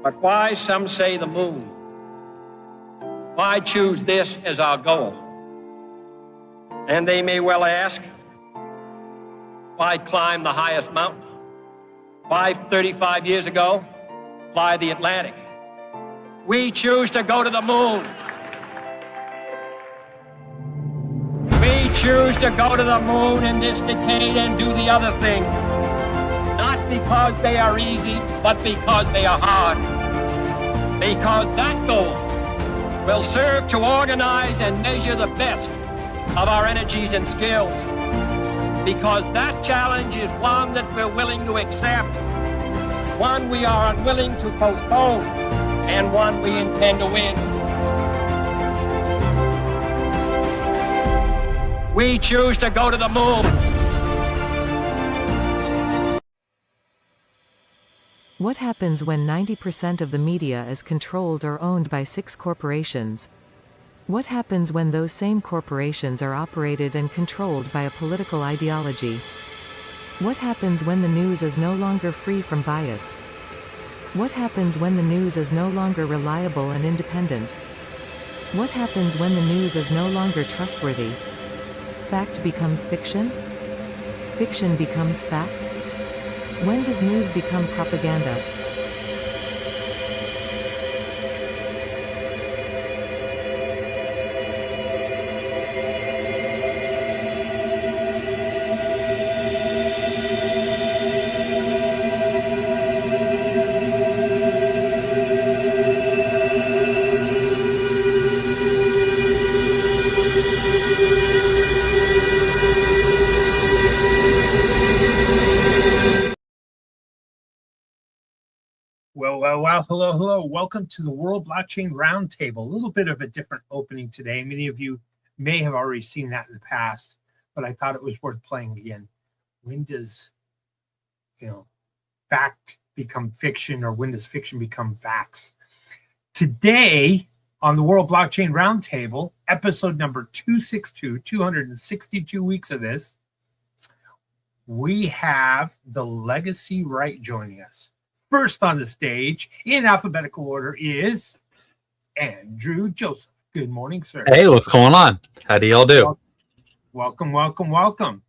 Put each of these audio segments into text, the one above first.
But why, some say, the moon? Why choose this as our goal? And they may well ask, why climb the highest mountain? Why, 35 years ago, fly the Atlantic? We choose to go to the moon. We choose to go to the moon in this decade and do the other thing. Not because they are easy, but because they are hard. Because that goal will serve to organize and measure the best of our energies and skills. Because that challenge is one that we're willing to accept, one we are unwilling to postpone, and one we intend to win. We choose to go to the moon. What happens when 90% of the media is controlled or owned by 6 corporations? What happens when those same corporations are operated and controlled by a political ideology? What happens when the news is no longer free from bias? What happens when the news is no longer reliable and independent? What happens when the news is no longer trustworthy? Fact becomes fiction? Fiction becomes fact? When does news become propaganda? Well, hello. Welcome to the World Blockchain Roundtable. A little bit of a different opening today. Many of you may have already seen that in the past, but I thought it was worth playing again. When does, fact become fiction, or when does fiction become facts? Today on the World Blockchain Roundtable, episode number 262, 262 weeks of this, we have the Legacy Right joining us. First on the stage, in alphabetical order, is Andrew Joseph. Good morning, sir. Hey, what's going on? How do y'all do? Welcome.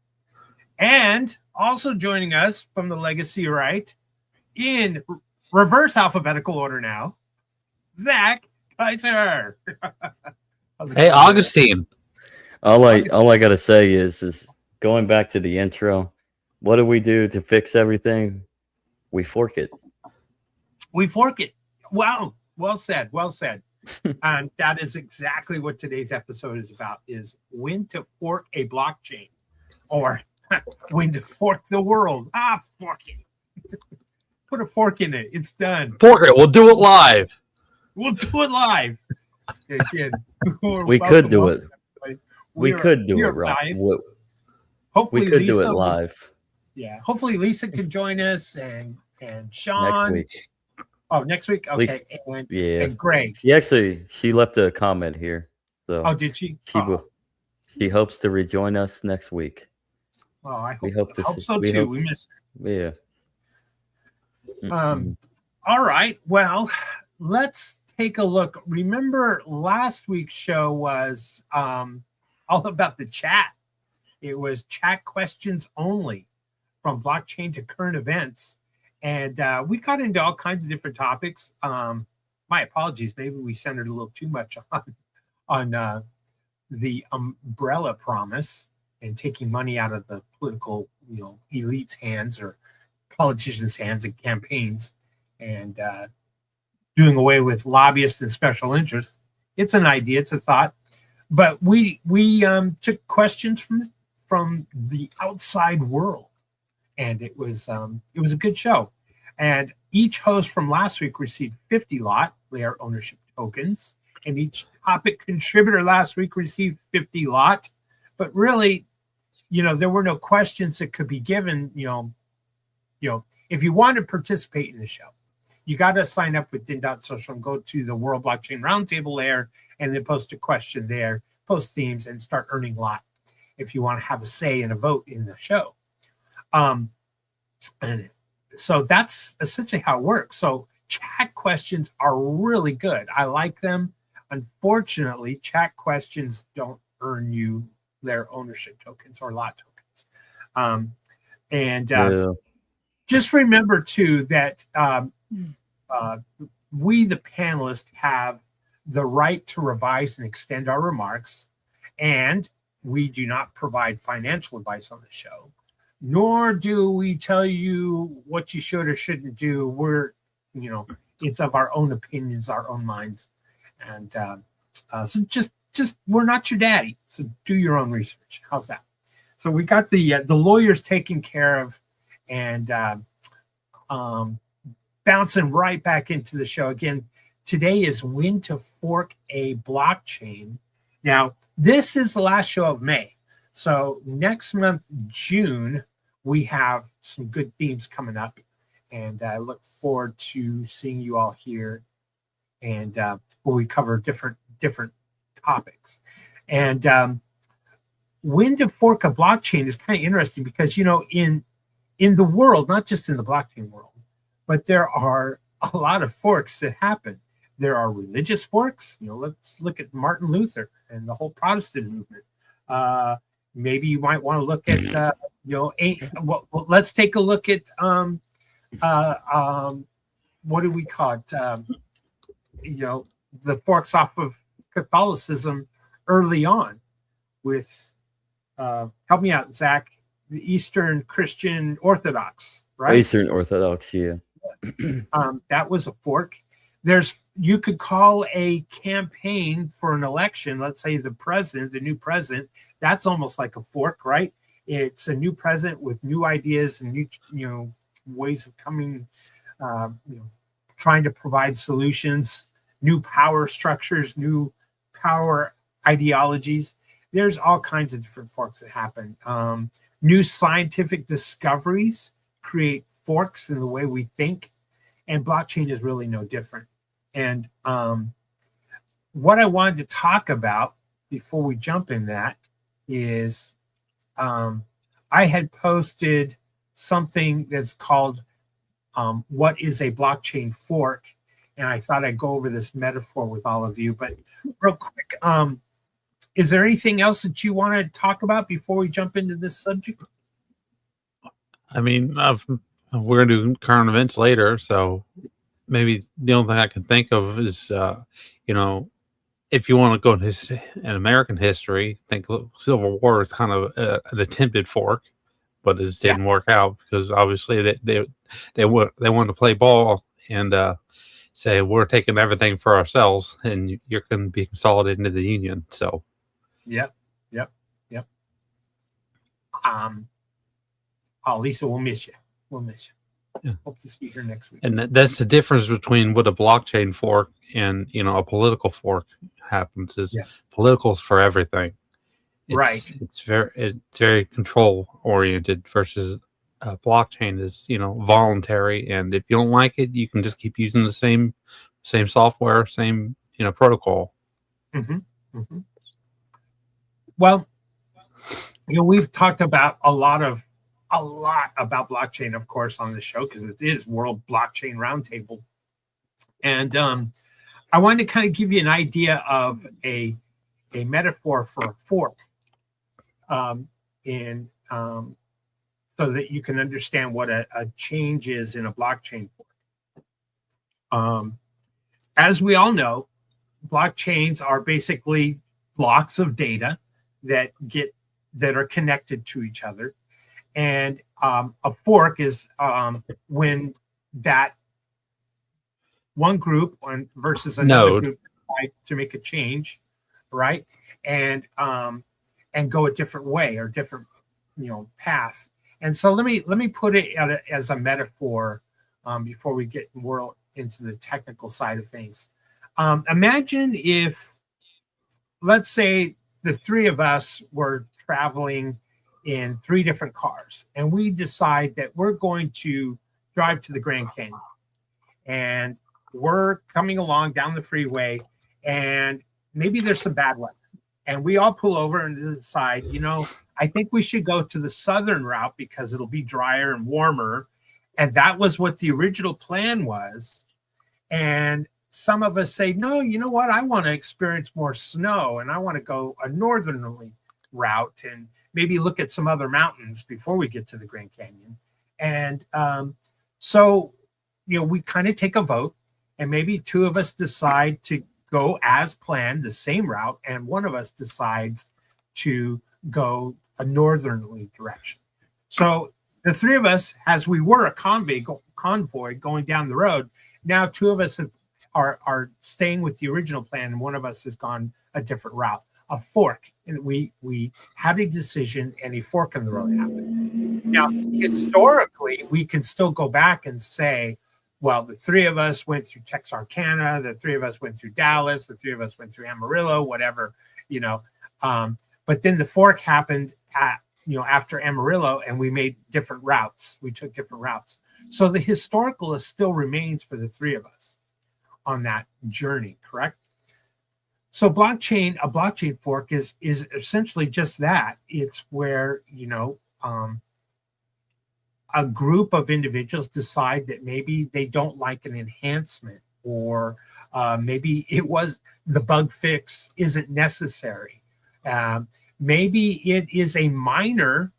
And also joining us from the Legacy Right, in reverse alphabetical order now, Zach Kaiser. Hey, Augustine. All I gotta say is going back to the intro. What do we do to fix everything? We fork it. Wow. Well said. And that is exactly what today's episode is about, is when to fork a blockchain, or when to fork the world. Fork it. Put a fork in it. It's done. Fork it. We'll do it live. We'll do it live. We could do it. We could do it live. Hopefully we could Lisa do it live. Yeah. Hopefully Lisa can join us, and Sean. Next week. Oh, next week? Okay. And Greg. She left a comment here. So did she? She hopes to rejoin us next week. Well, I hope so too. We miss her. Yeah. All right. Well, let's take a look. Remember, last week's show was all about the chat. It was chat questions only, from blockchain to current events. And we got into all kinds of different topics. My apologies. Maybe we centered a little too much on the umbrella promise and taking money out of the political, elite's hands, or politicians' hands in campaigns, and doing away with lobbyists and special interests. It's an idea. It's a thought. But we took questions from the outside world. And it was a good show. And each host from last week received 50 lot layer ownership tokens. And each topic contributor last week received 50 lot. But really, there were no questions that could be given. If you want to participate in the show, you got to sign up with din.social and go to the World Blockchain Roundtable layer, and then post a question there, post themes, and start earning lot if you want to have a say and a vote in the show. And so that's essentially how it works. So chat questions are really good. I like them. Unfortunately, chat questions don't earn you their ownership tokens or lot tokens. Yeah. Just remember too that we, the panelists, have the right to revise and extend our remarks, and we do not provide financial advice on the show, nor do we tell you what you should or shouldn't do. We're, it's of our own opinions, our own minds, and so just we're not your daddy. So do your own research. How's that? So we got the lawyers taken care of, and bouncing right back into the show again. Today is when to fork a blockchain. Now, this is the last show of May. So next month, June, we have some good themes coming up. And I look forward to seeing you all here, and where we cover different topics. And when to fork a blockchain is kind of interesting because, in the world, not just in the blockchain world, but there are a lot of forks that happen. There are religious forks. Let's look at Martin Luther and the whole Protestant movement. Maybe you might want to look at, let's take a look at, what do we call it? The forks off of Catholicism early on with, help me out, Zach, the Eastern Christian Orthodox, right? Eastern Orthodox, yeah. That was a fork. You could call a campaign for an election, let's say the new president, that's almost like a fork, right? It's a new president with new ideas and new, ways of coming, trying to provide solutions, new power structures, new power ideologies. There's all kinds of different forks that happen. New scientific discoveries create forks in the way we think, and blockchain is really no different. And what I wanted to talk about before we jump in that is I had posted something that's called what is a blockchain fork, and I thought I'd go over this metaphor with all of you. But real quick, is there anything else that you want to talk about before we jump into this subject? I mean, we're going to do current events later, so maybe the only thing I can think of is, if you want to go in American history, think Civil War is kind of an attempted fork, but it didn't work out because obviously they wanted to play ball and say we're taking everything for ourselves, and you're going to be consolidated into the Union. So, yep. Lisa, we'll miss you. Yeah. Hope to see you here next week. And that's the difference between what a blockchain fork and a political fork happens. Is political's for everything, right? It's very control oriented versus blockchain is voluntary, and if you don't like it, you can just keep using the same software, same protocol. Mm-hmm. Mm-hmm. Well, we've talked about a lot about blockchain, of course, on the show because it is World Blockchain Roundtable, and I wanted to kind of give you an idea of a metaphor for a fork, so that you can understand what a change is in a blockchain fork. As we all know, blockchains are basically blocks of data that are connected to each other. And a fork is when that one group versus another group decide to make a change, right? And go a different way or different, path. And so let me put it as a metaphor before we get more into the technical side of things. Imagine if, let's say, the three of us were traveling in 3 different cars, and we decide that we're going to drive to the Grand Canyon, and we're coming along down the freeway, and maybe there's some bad weather, and we all pull over and decide, I think we should go to the southern route because it'll be drier and warmer. And that was what the original plan was. And some of us say, no, you know what? I want to experience more snow and I want to go a northerly route and maybe look at some other mountains before we get to the Grand Canyon. And so, we kind of take a vote, and maybe two of us decide to go as planned, the same route, and one of us decides to go a northerly direction. So the three of us, as we were a convoy going down the road, now two of us are staying with the original plan, and one of us has gone a different route, a fork. And we had a decision, and a fork in the road happened. Now, historically, we can still go back and say, well, the three of us went through Texarkana, the three of us went through Dallas, the three of us went through Amarillo, whatever, but then the fork happened at, after Amarillo, and we made different routes. We took different routes. So the historical still remains for the three of us on that journey, correct? So a blockchain fork is essentially just that. It's where, a group of individuals decide that maybe they don't like an enhancement, or maybe it was the bug fix isn't necessary. Maybe it is a minor,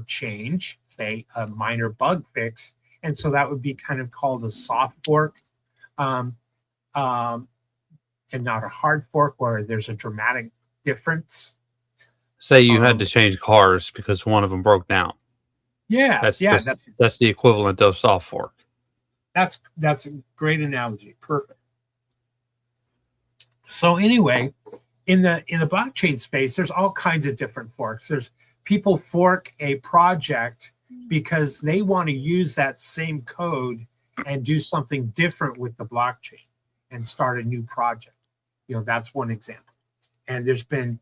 change, say a minor bug fix, and so that would be kind of called a soft fork, and not a hard fork where there's a dramatic difference. Say you had to change cars because one of them broke down. Yeah, that's the equivalent of soft fork. That's a great analogy. Perfect. So anyway, in the blockchain space, there's all kinds of different forks. There's people fork a project because they want to use that same code and do something different with the blockchain and start a new project. That's one example. And there's been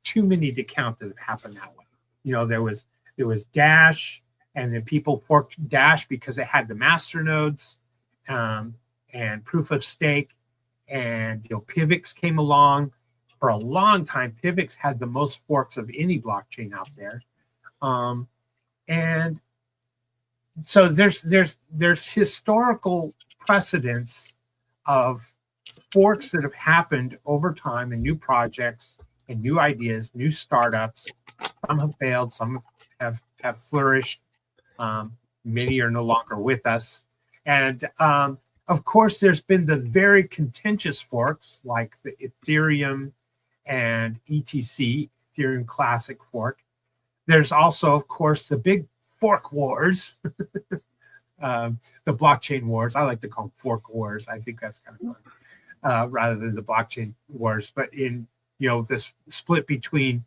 too many to count that have happened that way. There was Dash, and then people forked Dash because it had the master nodes, and proof of stake, and Pivx came along. For a long time, Pivx had the most forks of any blockchain out there, and so there's historical precedents of forks that have happened over time, and new projects and new ideas, new startups. Some have failed, some have flourished. Many are no longer with us. And of course, there's been the very contentious forks like the Ethereum and ETC, Ethereum Classic fork. There's also, of course, the big fork wars, the blockchain wars. I like to call them fork wars. I think that's kind of fun, rather than the blockchain wars. But in this split between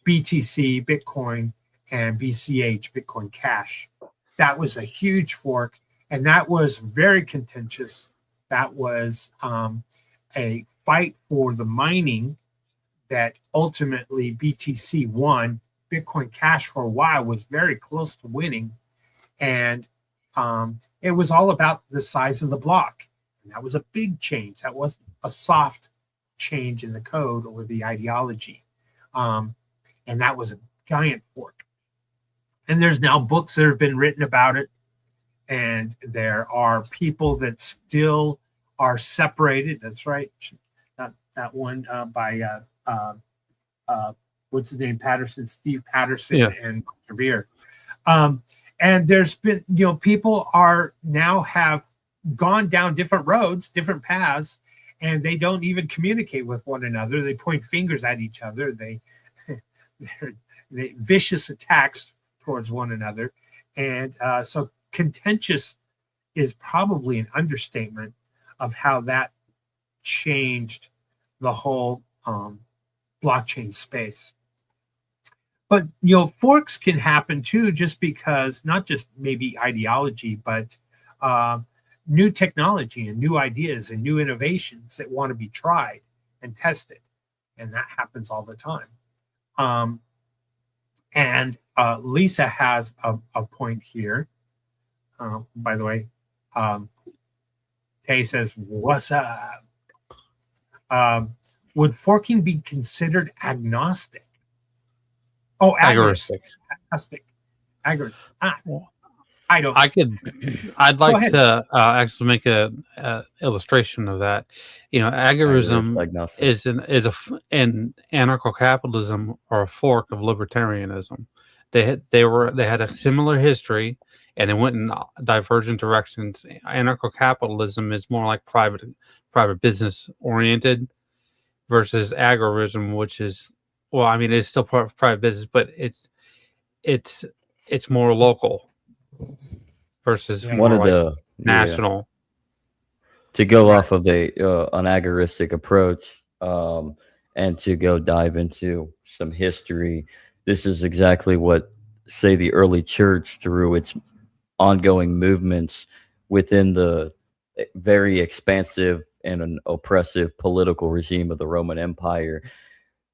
BTC, Bitcoin, and BCH, Bitcoin Cash, that was a huge fork, and that was very contentious. That was a fight for the mining that ultimately BTC won. Bitcoin Cash for a while was very close to winning, and it was all about the size of the block. And that was a big change. That was a soft change in the code or the ideology, and that was a giant fork. And there's now books that have been written about it, and there are people that still are separated. That's right, that one by what's his name, Steve Patterson, yeah. And Revere. And there's been, people are now have gone down different roads, different paths, and they don't even communicate with one another. They point fingers at each other. They vicious attacks towards one another. And so contentious is probably an understatement of how that changed the whole blockchain space. But, forks can happen too, just because not just maybe ideology, but new technology and new ideas and new innovations that want to be tried and tested. And that happens all the time. And Lisa has a point here. By the way, Tay says, "What's up?" Would forking be considered agnostic? Oh, agnostic. Agnostic. I don't. I'd Go like ahead. to actually make a illustration of that. You know, agorism agnostic. and anarcho-capitalism are a fork of libertarianism. They had a similar history, and it went in divergent directions. Anarcho-capitalism is more like private business oriented versus agorism, which is, well, I mean, it's still part of private business, but it's more local versus Yeah. One more of like the national. to go Right. off of an agoristic approach, and to go dive into some history. This is exactly what, say, the early church, through its ongoing movements within the very expansive and an oppressive political regime of the Roman Empire,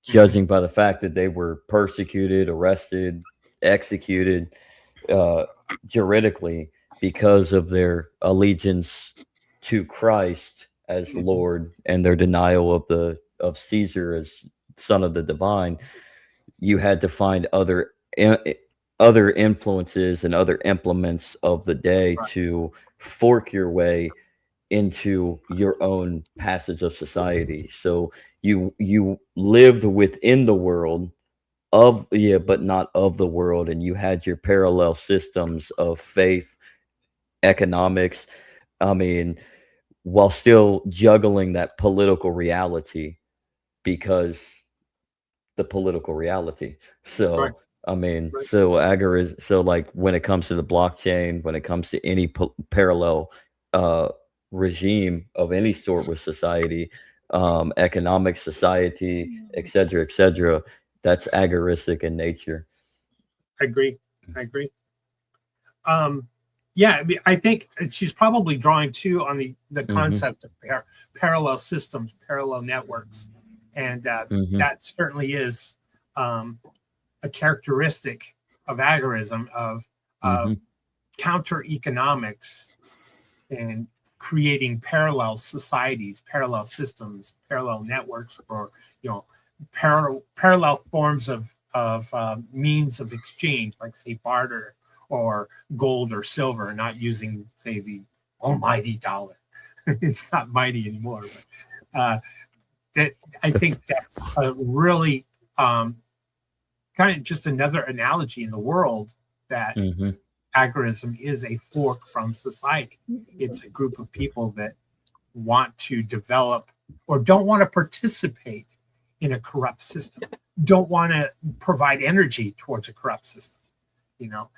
judging by the fact that they were persecuted, arrested, executed, juridically, because of their allegiance to Christ as Lord and their denial of Caesar as son of the divine. You had to find other influences and other implements of the day Right. to fork your way into your own passage of society. So you lived within the world of, yeah, but not of the world, and you had your parallel systems of faith, economics, I mean, while still juggling that political reality, because the political reality. Right. So I mean, Right. so so like when it comes to the blockchain, when it comes to any parallel uh regime of any sort with society, economic society, etc., that's agoristic in nature. I agree. I agree. Yeah, I mean, I think she's probably drawing too on the Hmm. concept of parallel systems, parallel networks, and Hmm. that certainly is a characteristic of agorism, of Hmm. counter economics and creating parallel societies, parallel systems, parallel networks for, parallel forms of means of exchange, like say barter or gold or silver, not using say the almighty dollar. It's not mighty anymore, but that I think that's a really kind of just another analogy in the world that Hmm. agorism is a fork from society. It's a group of people that want to develop or don't want to participate in a corrupt system, don't want to provide energy towards a corrupt system, you know,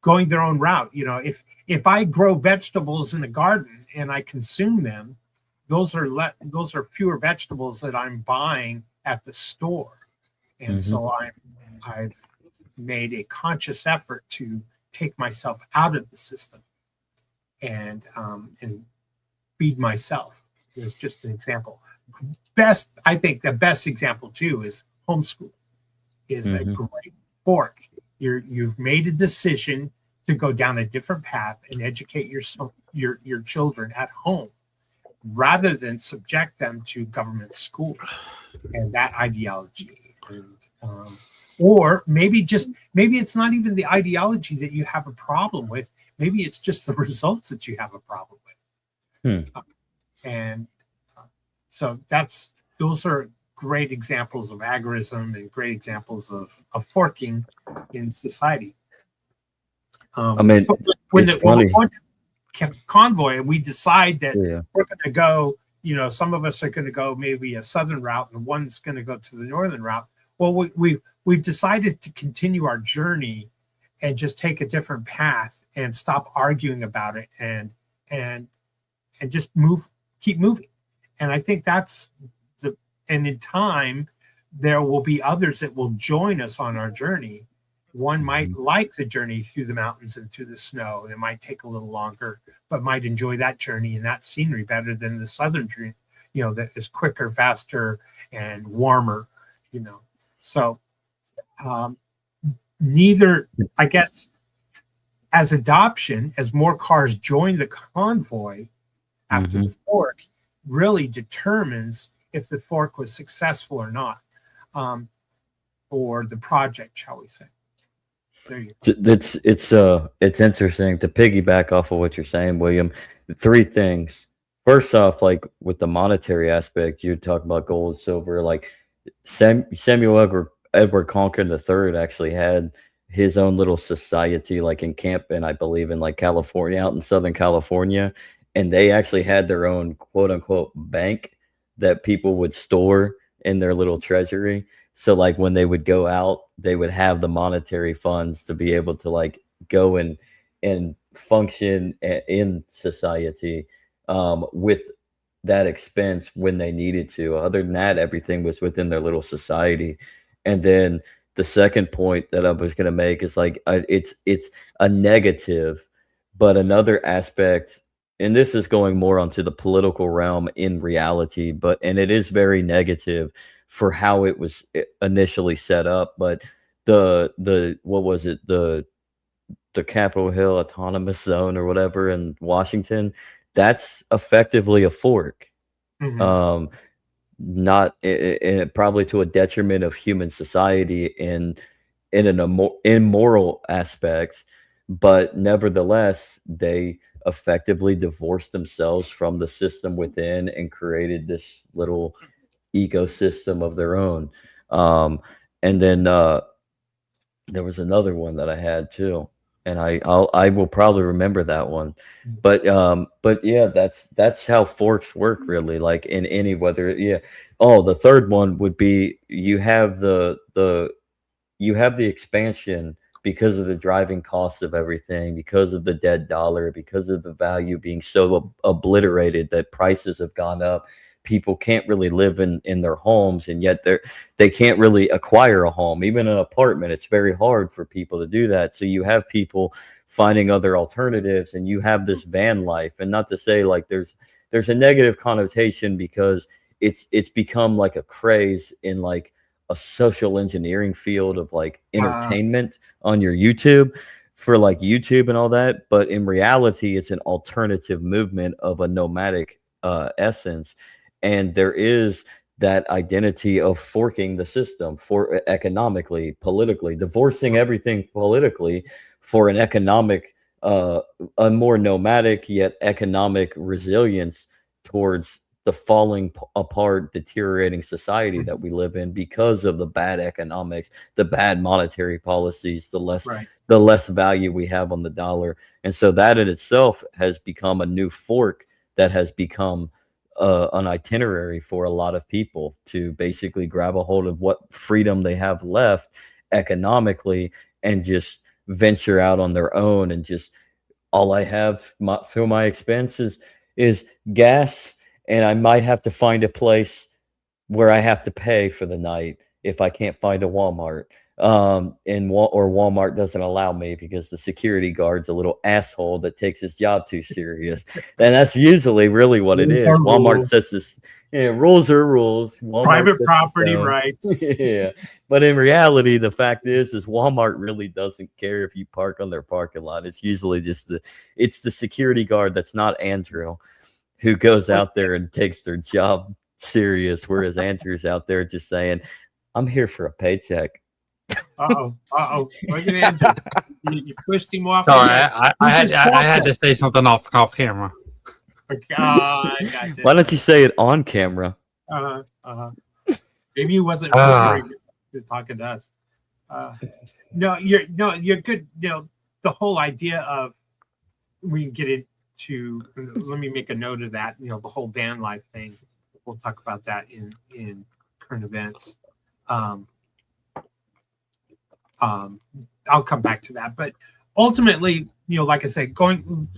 going their own route. If I grow vegetables in a garden and I consume them, those are fewer vegetables that I'm buying at the store. And Hmm. so I've made a conscious effort to take myself out of the system and feed myself. Is just an example. I think the best example too is homeschool. Is a Hmm. great fork. You've made a decision to go down a different path and educate your children at home, rather than subject them to government schools and that ideology. And or maybe it's not even the ideology that you have a problem with. Maybe it's just the results that you have a problem with. Hmm. And so those are great examples of agorism and great examples of forking in society. I mean, When it's we're funny. going to convoy, we decide that Yeah. we're going to go. Some of us are going to go maybe a southern route, and one's going to go to the northern route. Well, we've decided to continue our journey and just take a different path and stop arguing about it and just keep moving. And I think and in time, there will be others that will join us on our journey. One might like the journey through the mountains and through the snow. It might take a little longer, but might enjoy that journey and that scenery better than the southern journey, that is quicker, faster, and warmer, So neither, I guess, as adoption, as more cars join the convoy after the fork, really determines if the fork was successful or not, or the project, shall we say. There you It's interesting to piggyback off of what you're saying, William. Three things. First off, like with the monetary aspect, you're talking about gold, silver. Like Samuel Edward Conklin III actually had his own little society, like in Camp, I believe in like California, out in Southern California, and they actually had their own quote unquote bank that people would store in their little treasury. So like when they would go out, they would have the monetary funds to be able to like go and function in society with that expense when they needed to. Other than that, everything was within their little society. And then the second point that I was going to make is like it's a negative, but another aspect, and this is going more onto the political realm in reality, and it is very negative for how it was initially set up. But the what was it, the Capitol Hill Autonomous Zone or whatever in Washington, that's effectively a fork. go. Um, not probably to a detriment of human society in an immoral aspect, but nevertheless they effectively divorced themselves from the system within and created this little ecosystem of their own. And then there was another one that I had too, and I will probably remember that one. But yeah, that's how forks work really. Like in any whether yeah. Oh, the third one would be you have the expansion because of the driving costs of everything, because of the dead dollar, because of the value being so obliterated that prices have gone up. People can't really live in their homes, and yet they can't really acquire a home, even an apartment. It's very hard for people to do that. So you have people finding other alternatives, and you have this van life. And not to say like there's a negative connotation, because it's become like a craze in like a social engineering field of like entertainment on your YouTube, for like YouTube and all that. But in reality, it's an alternative movement of a nomadic essence. And there is that identity of forking the system for economically, politically, divorcing everything politically for an economic, a more nomadic yet economic resilience towards the falling apart, deteriorating society that we live in because of the bad economics, the bad monetary policies, the less value we have on the dollar. And so that in itself has become a new fork that has become an itinerary for a lot of people to basically grab a hold of what freedom they have left economically and just venture out on their own. And just all I have for my expenses is gas, and I might have to find a place where I have to pay for the night if I can't find a Walmart. Or Walmart doesn't allow me because the security guard's a little asshole that takes his job too serious. And that's usually really what it is. Walmart says this, rules are rules. Walmart Private property rights. Yeah. But in reality, the fact is Walmart really doesn't care if you park on their parking lot. It's usually just it's the security guard that's not Andrew, who goes out there and takes their job serious, whereas Andrew's out there just saying, I'm here for a paycheck. Look at Andrew. You pushed him off. Sorry, I had to say something off camera. I gotcha. Why don't you say it on camera? Maybe he wasn't talking to us. No, you're good. You know, the whole idea of, we can get into, let me make a note of that. You know, the whole van life thing. We'll talk about that in current events. I'll come back to that, but ultimately, you know, like I said,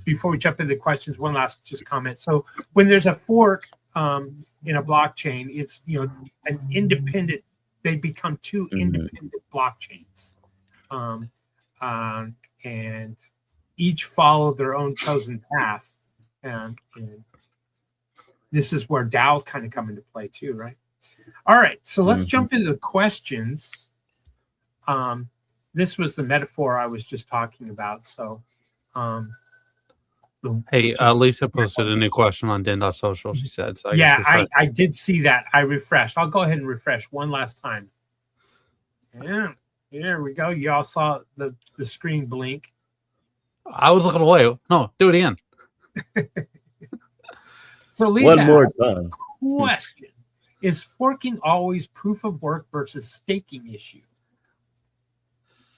before we jump into questions, one last just comment. So when there's a fork in a blockchain, it's, you know, an independent. They become two independent blockchains, and each follow their own chosen path, and this is where DAOs kind of come into play too, right? All right, so let's jump into the questions. This was the metaphor I was just talking about. So, hey, Lisa posted a new question on Den.social, she said. So I did see that. I refreshed. I'll go ahead and refresh one last time. Yeah. There we go. You all saw the screen blink. I was looking away. No, do it again. So Lisa, One more time. question: is forking always proof of work versus staking issue?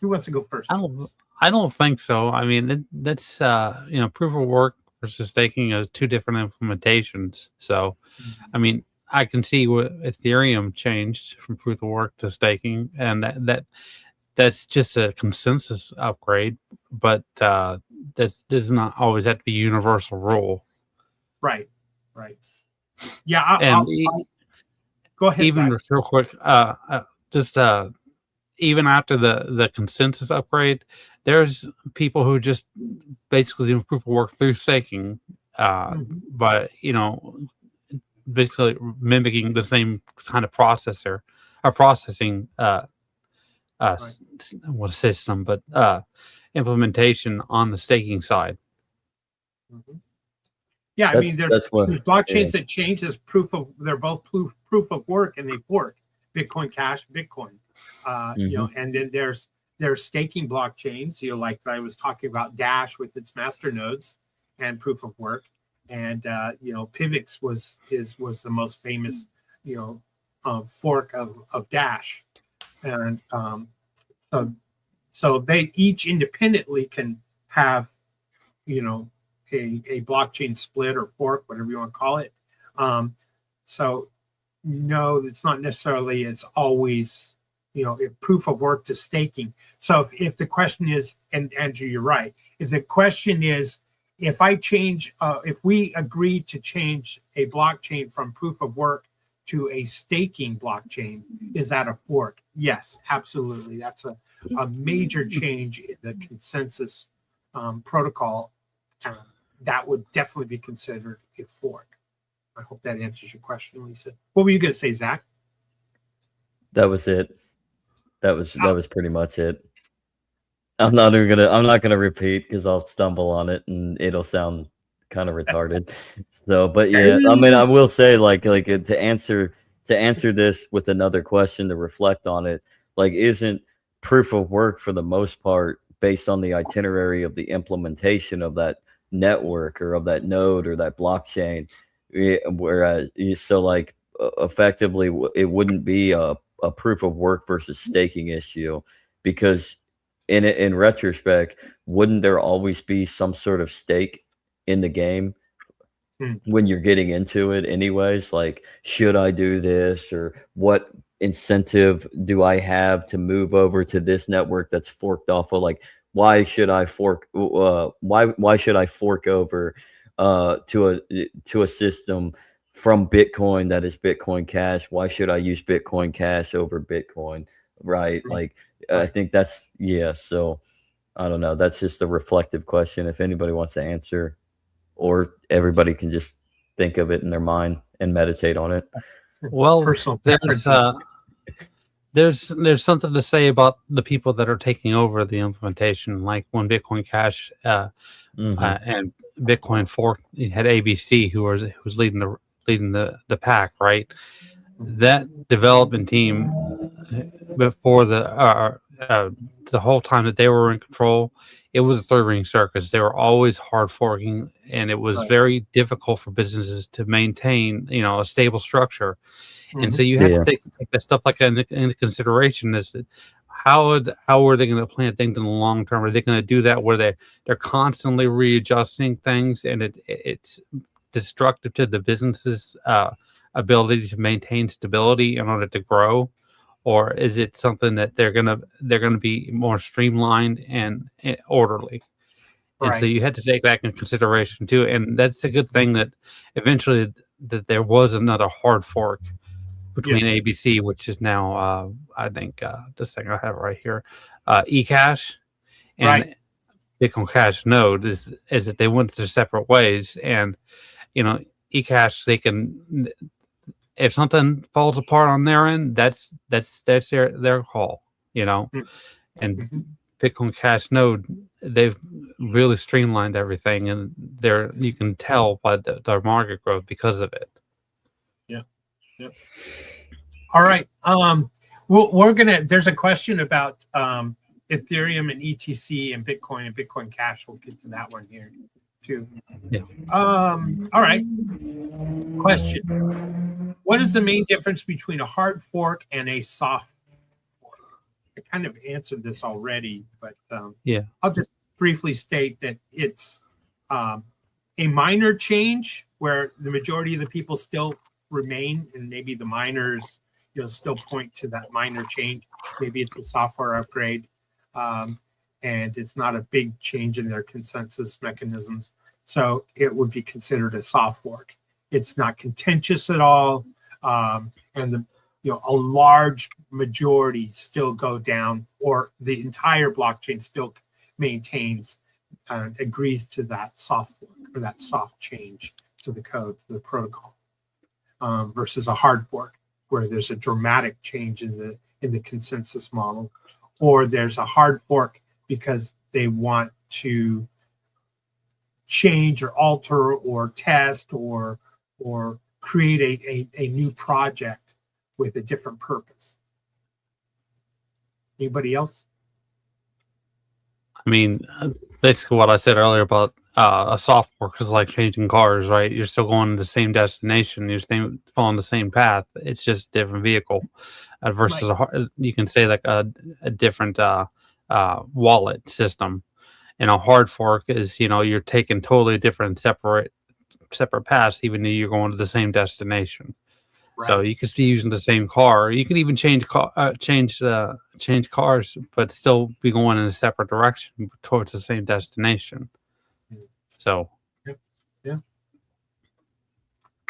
Who wants to go first? I don't think so. I mean, that's proof of work versus staking are two different implementations. So, I mean, I can see what Ethereum changed from proof of work to staking, and that's just a consensus upgrade. But that does not always have to be a universal rule. Right. Yeah. Go ahead. Even Zach. real quick, just even after the consensus upgrade, there's people who just basically do proof of work through staking, but basically mimicking the same kind of processor or processing what system, but implementation on the staking side. Yeah, I mean, there's blockchains yeah. that change as they're both proof of work, and they fork Bitcoin Cash, Bitcoin. And then there's staking blockchains, like I was talking about Dash with its master nodes and proof of work, and Pivx was the most famous fork of Dash, and so they each independently can have a blockchain split or fork, whatever you want to call it. So no, it's not necessarily. It's always proof of work to staking. So if the question is, and Andrew, you're right. If the question is, if we agree to change a blockchain from proof of work to a staking blockchain, is that a fork? Yes, absolutely. That's a major change in the consensus protocol. That would definitely be considered a fork. I hope that answers your question, Lisa. What were you going to say, Zach? That was it. That was pretty much it. I'm not gonna repeat because I'll stumble on it and it'll sound kind of retarded. So, but yeah, I mean, I will say like to answer this with another question to reflect on it. Like, isn't proof of work for the most part based on the itinerary of the implementation of that network or of that node or that blockchain? Whereas, so like effectively, it wouldn't be a proof of work versus staking issue, because in retrospect, wouldn't there always be some sort of stake in the game when you're getting into it anyways? Like, should I do this, or what incentive do I have to move over to this network that's forked off of? Like, why should I fork why should I fork over to a system from Bitcoin that is Bitcoin Cash? Why should I use Bitcoin Cash over Bitcoin? Right? Like, I think that's, so I don't know. That's just a reflective question. If anybody wants to answer, or everybody can just think of it in their mind and meditate on it. Well, there's something to say about the people that are taking over the implementation. Like when Bitcoin Cash and Bitcoin Fork, you had ABC who was leading the pack, right? That development team before the whole time that they were in control, it was a three-ring circus. They were always hard forking, and it was very difficult for businesses to maintain, a stable structure. And so you had to take that stuff like into consideration. Is that how are they going to plan things in the long term? Are they going to do that where they're constantly readjusting things, and it's destructive to the business's ability to maintain stability in order to grow? Or is it something that they're gonna be more streamlined and orderly? And so you had to take that into consideration too. And that's a good thing that eventually that there was another hard fork between ABC, which is now I think this thing I have right here, eCash and Bitcoin Cash node is that they went their separate ways. And eCash, they can, if something falls apart on their end, that's their call, And Bitcoin Cash node, they've really streamlined everything, and you can tell by their market growth because of it. Yeah. All right. we're gonna. There's a question about Ethereum and ETC and Bitcoin Cash. We'll get to that one here too. Yeah. All right. Question: what is the main difference between a hard fork and a soft fork? I kind of answered this already, but Yeah. I'll just briefly state that it's a minor change where the majority of the people still remain, and maybe the minors, still point to that minor change. Maybe it's a software upgrade, and it's not a big change in their consensus mechanisms. So it would be considered a soft fork. It's not contentious at all, and a large majority still go down, or the entire blockchain still maintains, agrees to that soft fork or that soft change to the code, to the protocol, versus a hard fork where there's a dramatic change in the consensus model, or there's a hard fork because they want to change or alter or test or create a new project with a different purpose. Anybody else? I mean, basically what I said earlier about a soft fork is like changing cars, right? You're still going to the same destination. You're following the same path. It's just a different vehicle versus you can say like a different wallet system. And a hard fork is, you're taking totally different separate paths, even though you're going to the same destination. Right. So you could be using the same car. You can even change cars, but still be going in a separate direction towards the same destination. So, yeah.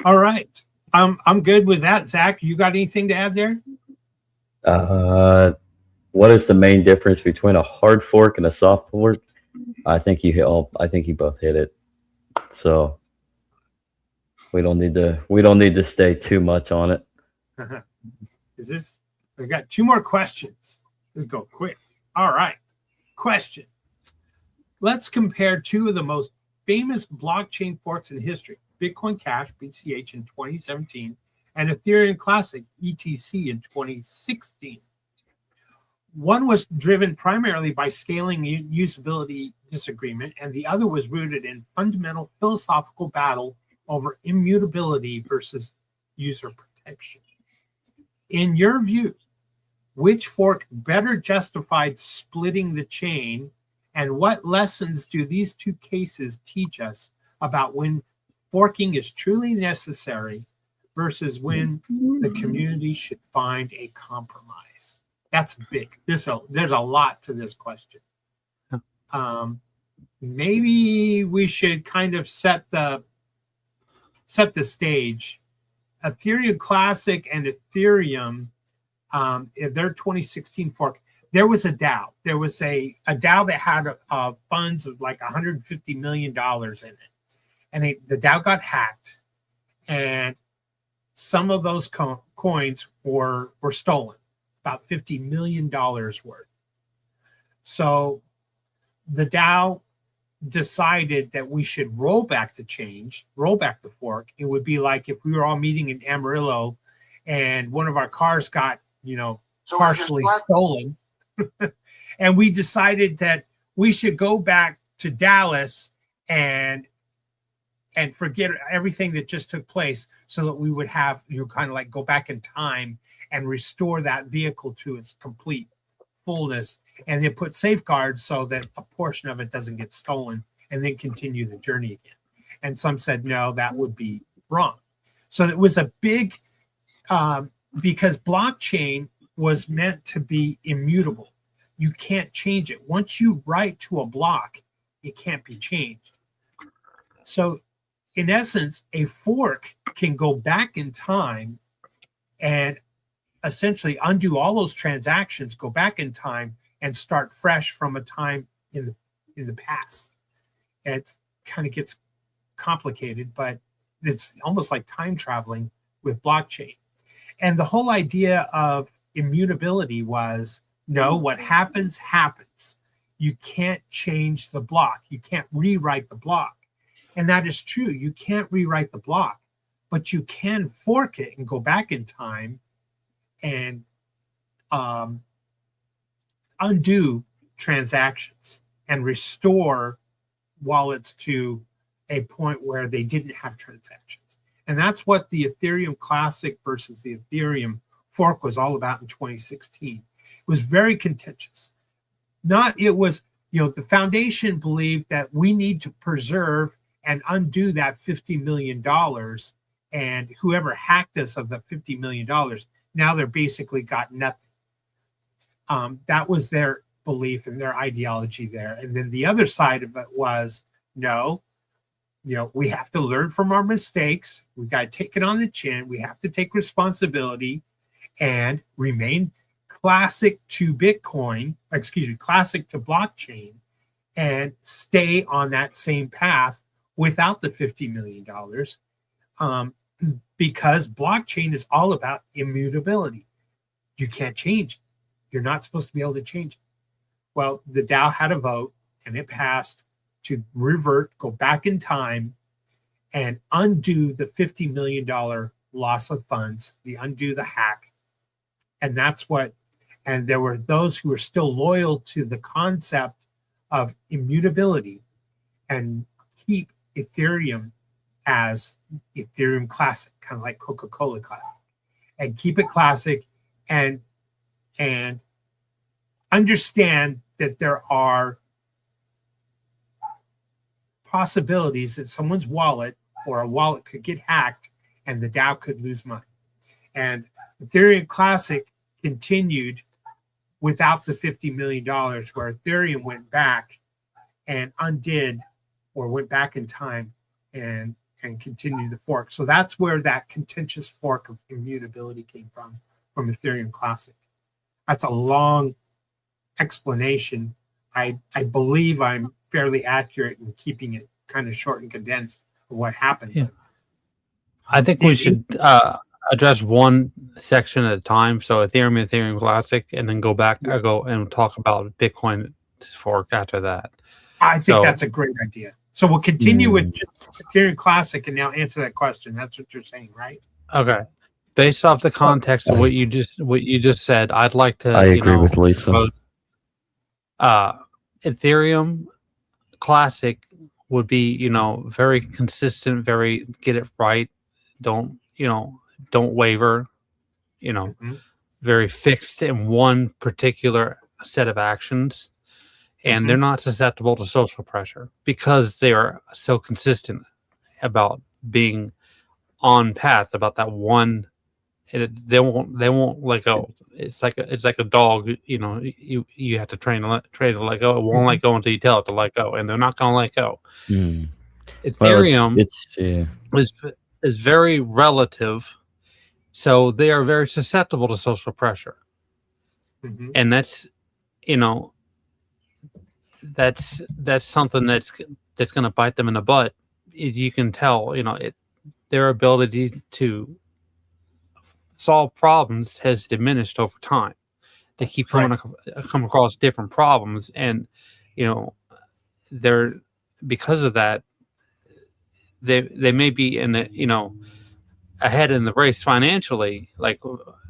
All right, I'm good with that. Zach, you got anything to add there? What is the main difference between a hard fork and a soft fork? I think you both hit it. So we don't need to stay too much on it. I got two more questions. Let's go quick. All right. Question. Let's compare two of the most famous blockchain forks in history, Bitcoin Cash, BCH, in 2017, and Ethereum Classic, ETC, in 2016. One was driven primarily by scaling usability disagreement, and the other was rooted in fundamental philosophical battle over immutability versus user protection. In your view, which fork better justified splitting the chain, and what lessons do these two cases teach us about when forking is truly necessary versus when the community should find a compromise? That's big. There's a lot to this question. Maybe we should kind of set the stage. Ethereum Classic and Ethereum, in their 2016 fork, there was a DAO. There was a DAO that had funds of like $150 million in it. And the DAO got hacked, and some of those coins were stolen, about $50 million worth. So the DAO decided that we should roll back the fork. It would be like if we were all meeting in Amarillo and one of our cars got, partially stolen. And we decided that we should go back to Dallas and forget everything that just took place, so that we would have, kind of like go back in time and restore that vehicle to its complete fullness, and then put safeguards so that a portion of it doesn't get stolen, and then continue the journey again. And some said, no, that would be wrong. So it was a big, because blockchain was meant to be immutable. You can't change it. Once you write to a block, it can't be changed. So in essence, a fork can go back in time and essentially undo all those transactions, go back in time, and start fresh from a time in the past. And it kind of gets complicated, but it's almost like time traveling with blockchain. And the whole idea of immutability was, no, what happens, happens. You can't change the block. You can't rewrite the block. And that is true. You can't rewrite the block, but you can fork it and go back in time and undo transactions and restore wallets to a point where they didn't have transactions. And that's what the Ethereum Classic versus the Ethereum fork was all about in 2016. It was very contentious. The foundation believed that we need to preserve and undo that $50 million. And whoever hacked us of the $50 million, now they're basically got nothing. That was their belief and their ideology there. And then the other side of it was, no, we have to learn from our mistakes. We got to take it on the chin. We have to take responsibility and remain classic to Bitcoin, classic to blockchain, and stay on that same path without the $50 million. Because blockchain is all about immutability. You can't change it. You're not supposed to be able to change it. Well, the DAO had a vote and it passed to revert, go back in time and undo the $50 million loss of funds, undo the hack. And and there were those who were still loyal to the concept of immutability and keep Ethereum as Ethereum Classic, kind of like Coca-Cola Classic, and keep it classic and understand that there are possibilities that someone's wallet or a wallet could get hacked and the DAO could lose money. And Ethereum Classic continued without the $50 million, where Ethereum went back and undid or went back in time and continued the fork. So that's where that contentious fork of immutability came from Ethereum Classic. That's a long explanation. I believe I'm fairly accurate in keeping it kind of short and condensed of what happened. Yeah. I think we should address one section at a time. So Ethereum Classic, and then go and talk about Bitcoin fork after that. I think that's a great idea. So we'll continue with Ethereum Classic and now answer that question. That's what you're saying, right? Okay. Based off the context of what you just said, I'd like to. I agree with Lisa. Ethereum Classic would be, very consistent, very get it right. Don't waver, very fixed in one particular set of actions. And they're not susceptible to social pressure because they are so consistent about being on path about that one. They won't let go. It's like a dog. You have to train to let go. It won't let go until you tell it to let go, and they're not going to let go. Ethereum is very relative, so they are very susceptible to social pressure, and that's something that's going to bite them in the butt. You can tell, their ability to solve problems has diminished over time. They keep come across different problems, and they're because of that they may be in the ahead in the race financially, like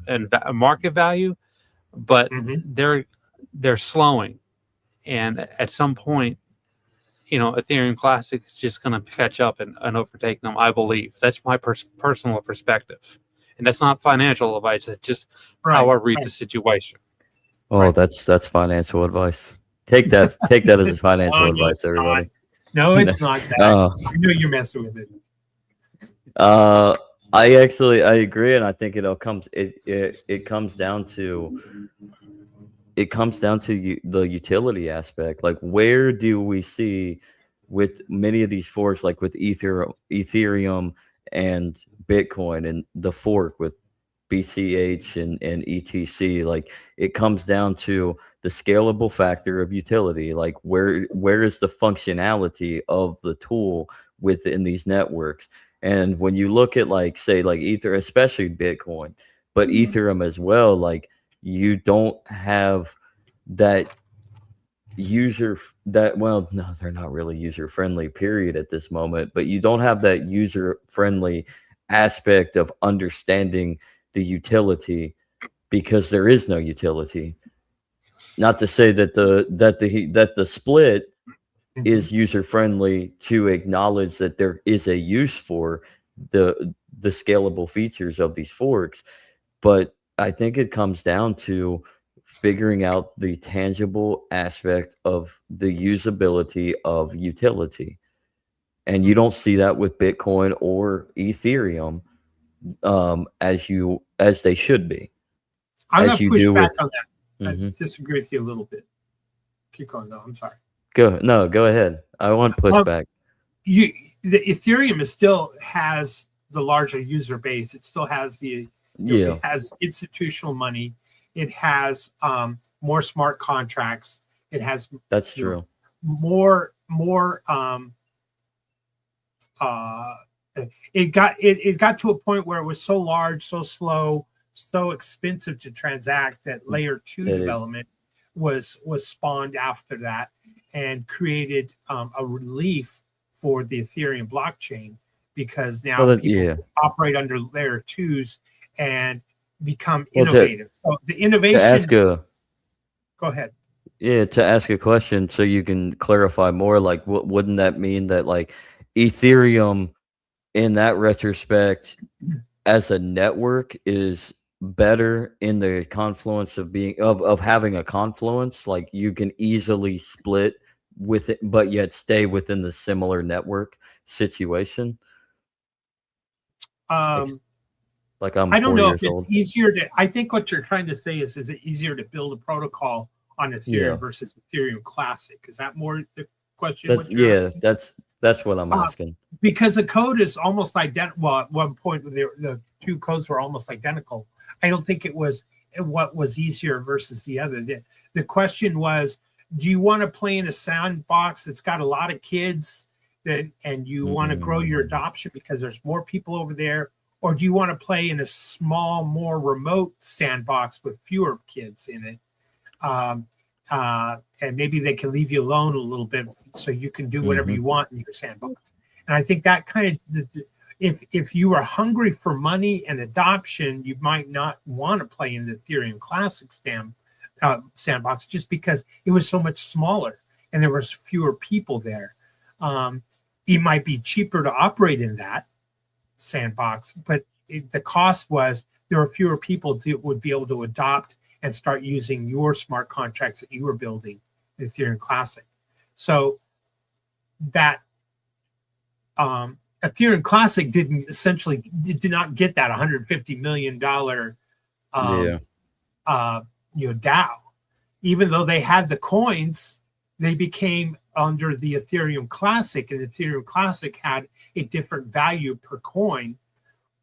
and market value, but they're slowing, and at some point Ethereum Classic is just going to catch up and overtake them. I believe that's my personal perspective. And that's not financial advice. It's just how I read the situation. Oh, that's financial advice. Take that as financial advice, everybody. No, it's not that. I know you're messing with it. I agree, and I think it comes down to the utility aspect. Like, where do we see with many of these forks, like with Ethereum and Bitcoin and the fork with BCH and ETC, like it comes down to the scalable factor of utility. Like where is the functionality of the tool within these networks? And when you look at say Ether, especially Bitcoin, but Ethereum as well, like you don't have that they're not really user friendly period at this moment, but you don't have that user friendly aspect of understanding the utility because there is no utility. Not to say that the split is user friendly, to acknowledge that there is a use for the scalable features of these forks, but I think it comes down to figuring out the tangible aspect of the usability of utility. And you don't see that with Bitcoin or Ethereum as they should be. I'm As going to you push do back with on that. Mhm. I disagree with you a little bit. Keep going, though. I'm sorry. Go ahead. I want pushback. The Ethereum still has the larger user base. It still has it has institutional money. It has more smart contracts. It has That's true. More it got to a point where it was so large, so slow, so expensive to transact that layer 2 development was spawned after that and created a relief for the Ethereum blockchain, because now people operate under layer 2s and become innovative. So the innovation. Go ahead. Yeah, to ask a question so you can clarify more, like wouldn't that mean that like Ethereum in that retrospect as a network is better in the confluence of having a confluence, like you can easily split with it but yet stay within the similar network situation? Like I don't know if it's easier to. I think what you're trying to say is it easier to build a protocol on Ethereum versus Ethereum Classic? Is that more the question? That's what I'm asking. Because the code is almost identical. Well, at one point the two codes were almost identical. I don't think it was what was easier versus the other. The question was, do you want to play in a sandbox that's got a lot of kids and you want to grow your adoption because there's more people over there? Or do you want to play in a small, more remote sandbox with fewer kids in it? And maybe they can leave you alone a little bit so you can do whatever you want in your sandbox. And I think that kind of, if you are hungry for money and adoption, you might not want to play in the Ethereum Classic sandbox just because it was so much smaller and there was fewer people there. It might be cheaper to operate in that sandbox, but the cost was there were fewer people that would be able to adopt and start using your smart contracts that you were building in Ethereum Classic. So that Ethereum Classic did not get that $150 million DAO. Even though they had the coins, they became under the Ethereum Classic, and Ethereum Classic had a different value per coin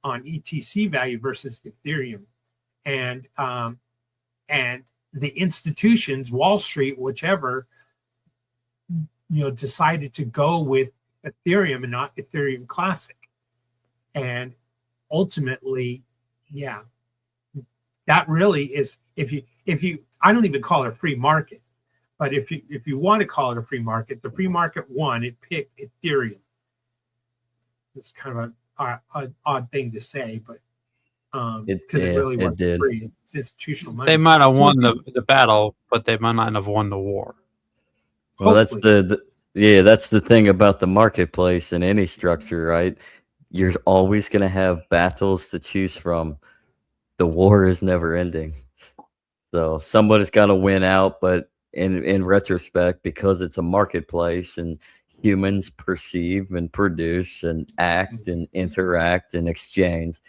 on ETC value versus Ethereum. And the institutions, Wall Street, whichever, decided to go with Ethereum and not Ethereum Classic. And ultimately, that really is, if you I don't even call it a free market, but if you want to call it a free market, the free market won. It picked Ethereum. It's kind of an odd thing to say, but because it really wasn't free. It's institutional money. They might have won the battle, but they might not have won the war. Well, that's that's the thing about the marketplace in any structure, right? You're always going to have battles to choose from. The war is never ending. So somebody's got to win out, but in retrospect, because it's a marketplace and humans perceive and produce and act and interact and exchange,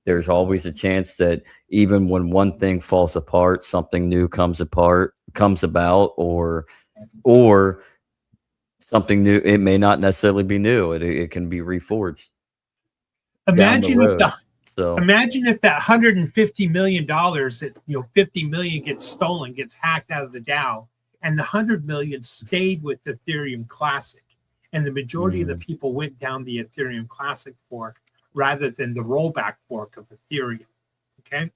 there's always a chance that even when one thing falls apart, something new comes about, or something new. It may not necessarily be new. It can be reforged. Imagine if that $150 million that 50 million gets stolen, gets hacked out of the DAO, and the 100 million stayed with Ethereum Classic, and the majority of the people went down the Ethereum Classic fork rather than the rollback fork of Ethereum. Okay,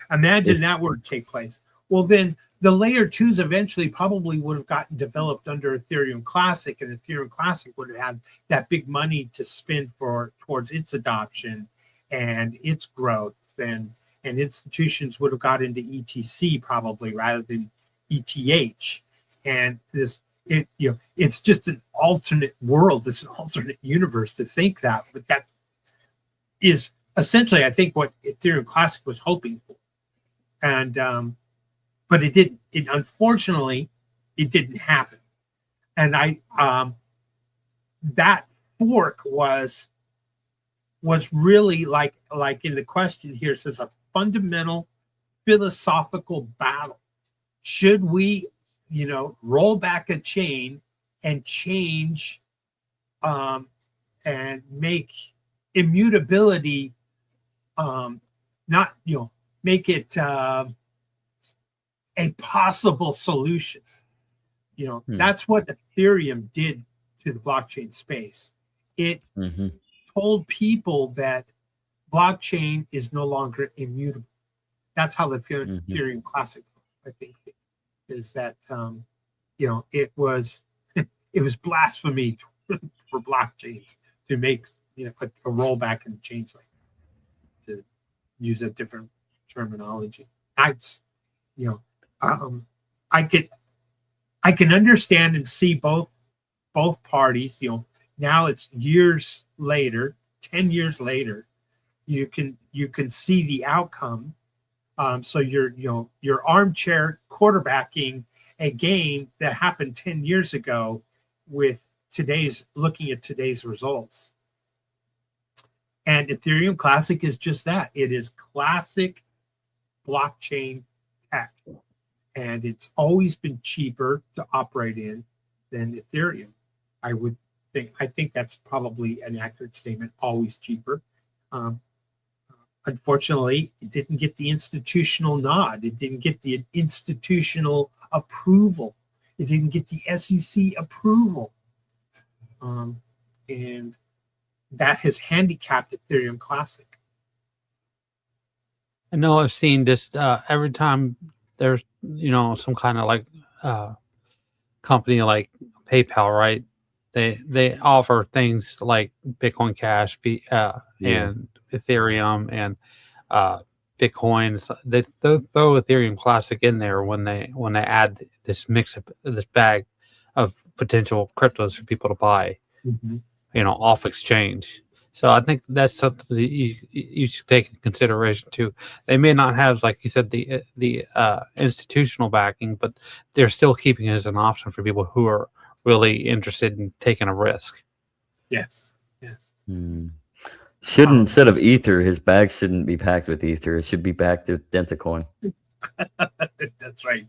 imagine that were to take place. Well, then the layer 2s eventually probably would have gotten developed under Ethereum Classic, and Ethereum Classic would have had that big money to spend towards its adoption and its growth, and and institutions would have got into ETC probably rather than ETH. And it's just an alternate world. It's an alternate universe to think that, but that is essentially, I think, what Ethereum Classic was hoping for. And but it didn't. Unfortunately, it didn't happen. And that fork was really like in the question here, it says a fundamental philosophical battle. Should we, roll back a chain and change and make immutability not, make it a possible solution. That's what Ethereum did to the blockchain space. It told people that blockchain is no longer immutable. That's how the Ethereum Classic, I think, is that it was blasphemy for blockchains to make a rollback and change, like, to use a different terminology. I can understand and see both parties. Now it's years later, 10 years later, you can see the outcome. So you're armchair quarterbacking a game that happened 10 years ago with looking at today's results. And Ethereum Classic is just that. It is classic blockchain tech. And it's always been cheaper to operate in than Ethereum. I think that's probably an accurate statement, always cheaper. Unfortunately, it didn't get the institutional nod. It didn't get the institutional approval. It didn't get the SEC approval. And that has handicapped Ethereum Classic. I know I've seen this every time there's, some kind of like company like PayPal, right? They offer things like Bitcoin Cash and Ethereum and Bitcoin. So they throw Ethereum Classic in there when they add this bag of potential cryptos for people to buy, off exchange. So I think that's something that you should take into consideration too. They may not have, like you said, the institutional backing, but they're still keeping it as an option for people who are really interested in taking a risk. Yes. Instead of Ether, his bag shouldn't be packed with Ether. It should be packed with Dentacoin. That's right.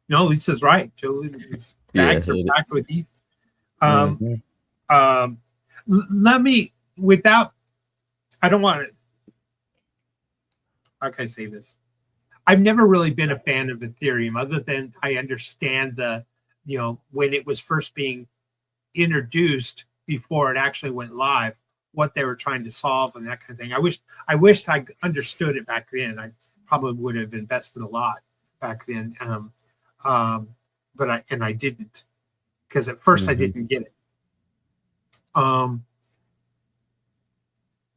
No, Lisa's right. His bags are packed with Ether. Let me, I don't want to, how can I say this? I've never really been a fan of Ethereum, other than I understand when it was first being introduced before it actually went live, what they were trying to solve and that kind of thing. I wished I understood it back then. I probably would have invested a lot back then. But I didn't, because at first I didn't get it.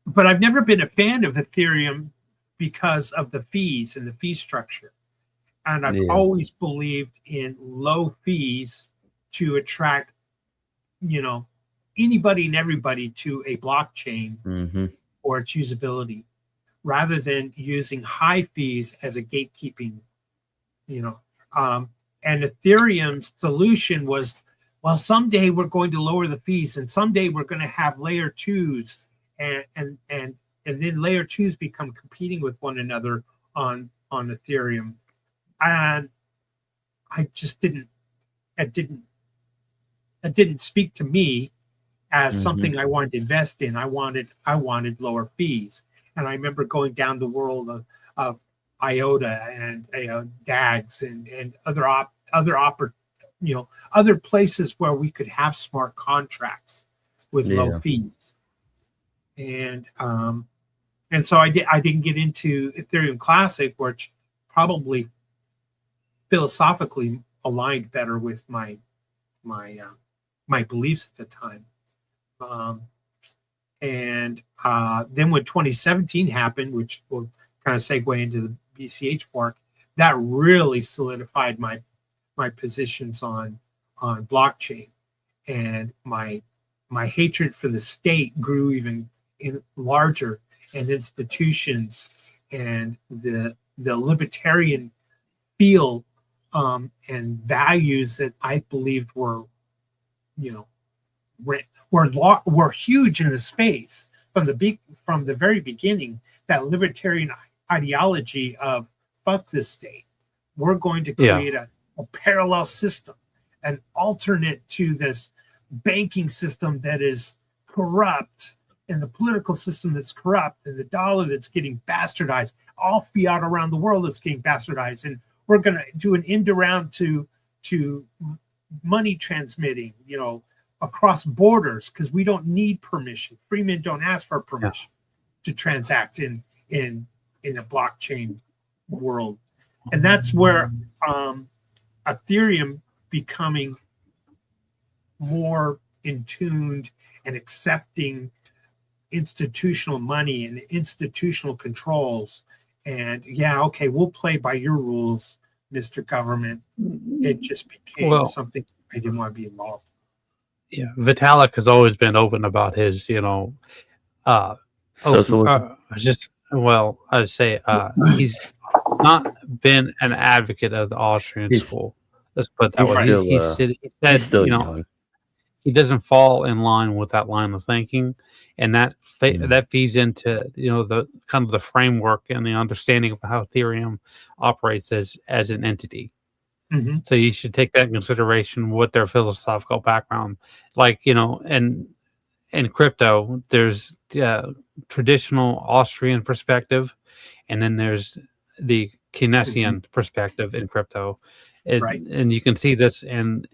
But I've never been a fan of Ethereum because of the fees and the fee structure. And I've always believed in low fees to attract, anybody and everybody to a blockchain or its usability, rather than using high fees as a gatekeeping, and Ethereum's solution was, well, someday we're going to lower the fees, and someday we're going to have layer twos, and then layer twos become competing with one another on Ethereum. And I just didn't speak to me as something I wanted to invest in. I wanted lower fees. And I remember going down the world of IOTA and DAGs and other places where we could have smart contracts with low fees. And so I didn't get into Ethereum Classic, which probably philosophically aligned better with my beliefs at the time. And then when 2017 happened, which kind of segue into the BCH fork, that really solidified my positions on blockchain, and my hatred for the state grew even larger, and institutions and the libertarian feel and values that I believed were, were huge in the space from the very beginning. That libertarian ideology of fuck the state, we're going to create a parallel system, an alternate to this banking system that is corrupt, and the political system that's corrupt, and the dollar that's getting bastardized, all fiat around the world that's getting bastardized, and we're going to do an end around to money transmitting, across borders, because we don't need permission. Free men don't ask for permission to transact in a blockchain world, and that's where Ethereum becoming more in tuned and accepting institutional money and institutional controls. And we'll play by your rules, Mr. Government. It just became something I didn't want to be involved. Yeah, Vitalik has always been open about his, socialism. I'd say he's not been an advocate of the Austrian school. Let's put it that way. He said, young. He doesn't fall in line with that line of thinking, and that feeds into the kind of the framework and the understanding of how Ethereum operates as an entity. Mm-hmm. So you should take that in consideration, what their philosophical background, and in crypto, there's traditional Austrian perspective, and then there's the Keynesian perspective in crypto, and you can see this in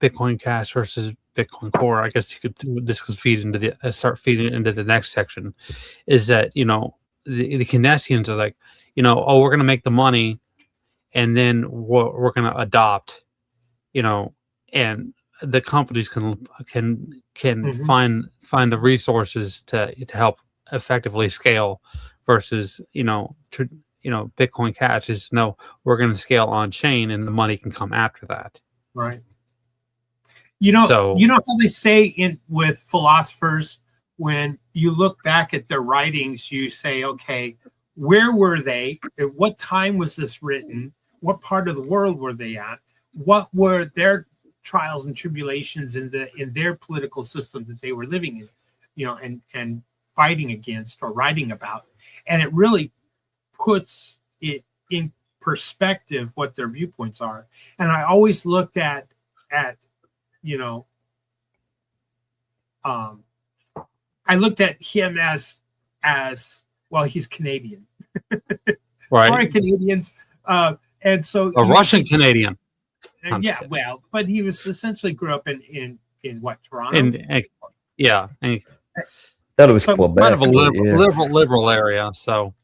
Bitcoin Cash versus Bitcoin Core. I guess this could feed into start feeding into the next section, is that the Keynesians are like, we're going to make the money, and then we're going to adopt, and the companies can find the resources to help effectively scale, versus Bitcoin Cash is we're going to scale on chain, and the money can come after that. Right. How they say with philosophers, when you look back at their writings, you say, okay, where were they? At what time was this written? What part of the world were they at? What were their trials and tribulations in their political system that they were living in, and fighting against or writing about? And it really puts it in perspective what their viewpoints are. And I always looked at I looked at him as well, he's Canadian. Right. Sorry, Canadians. And so a Russian Canadian. But he was essentially grew up in what, Toronto? That was Quebec, kind of a liberal area. So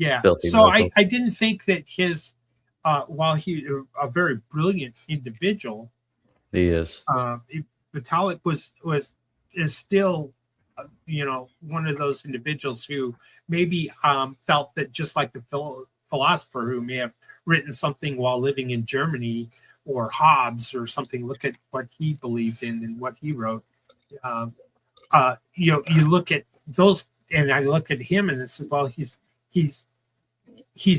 I didn't think that his while he a very brilliant individual, he is. Vitalik is still one of those individuals who maybe felt that, just like the philosopher who may have written something while living in Germany, or Hobbes or something, look at what he believed in and what he wrote. You look at those, and I look at him and it's, well, he's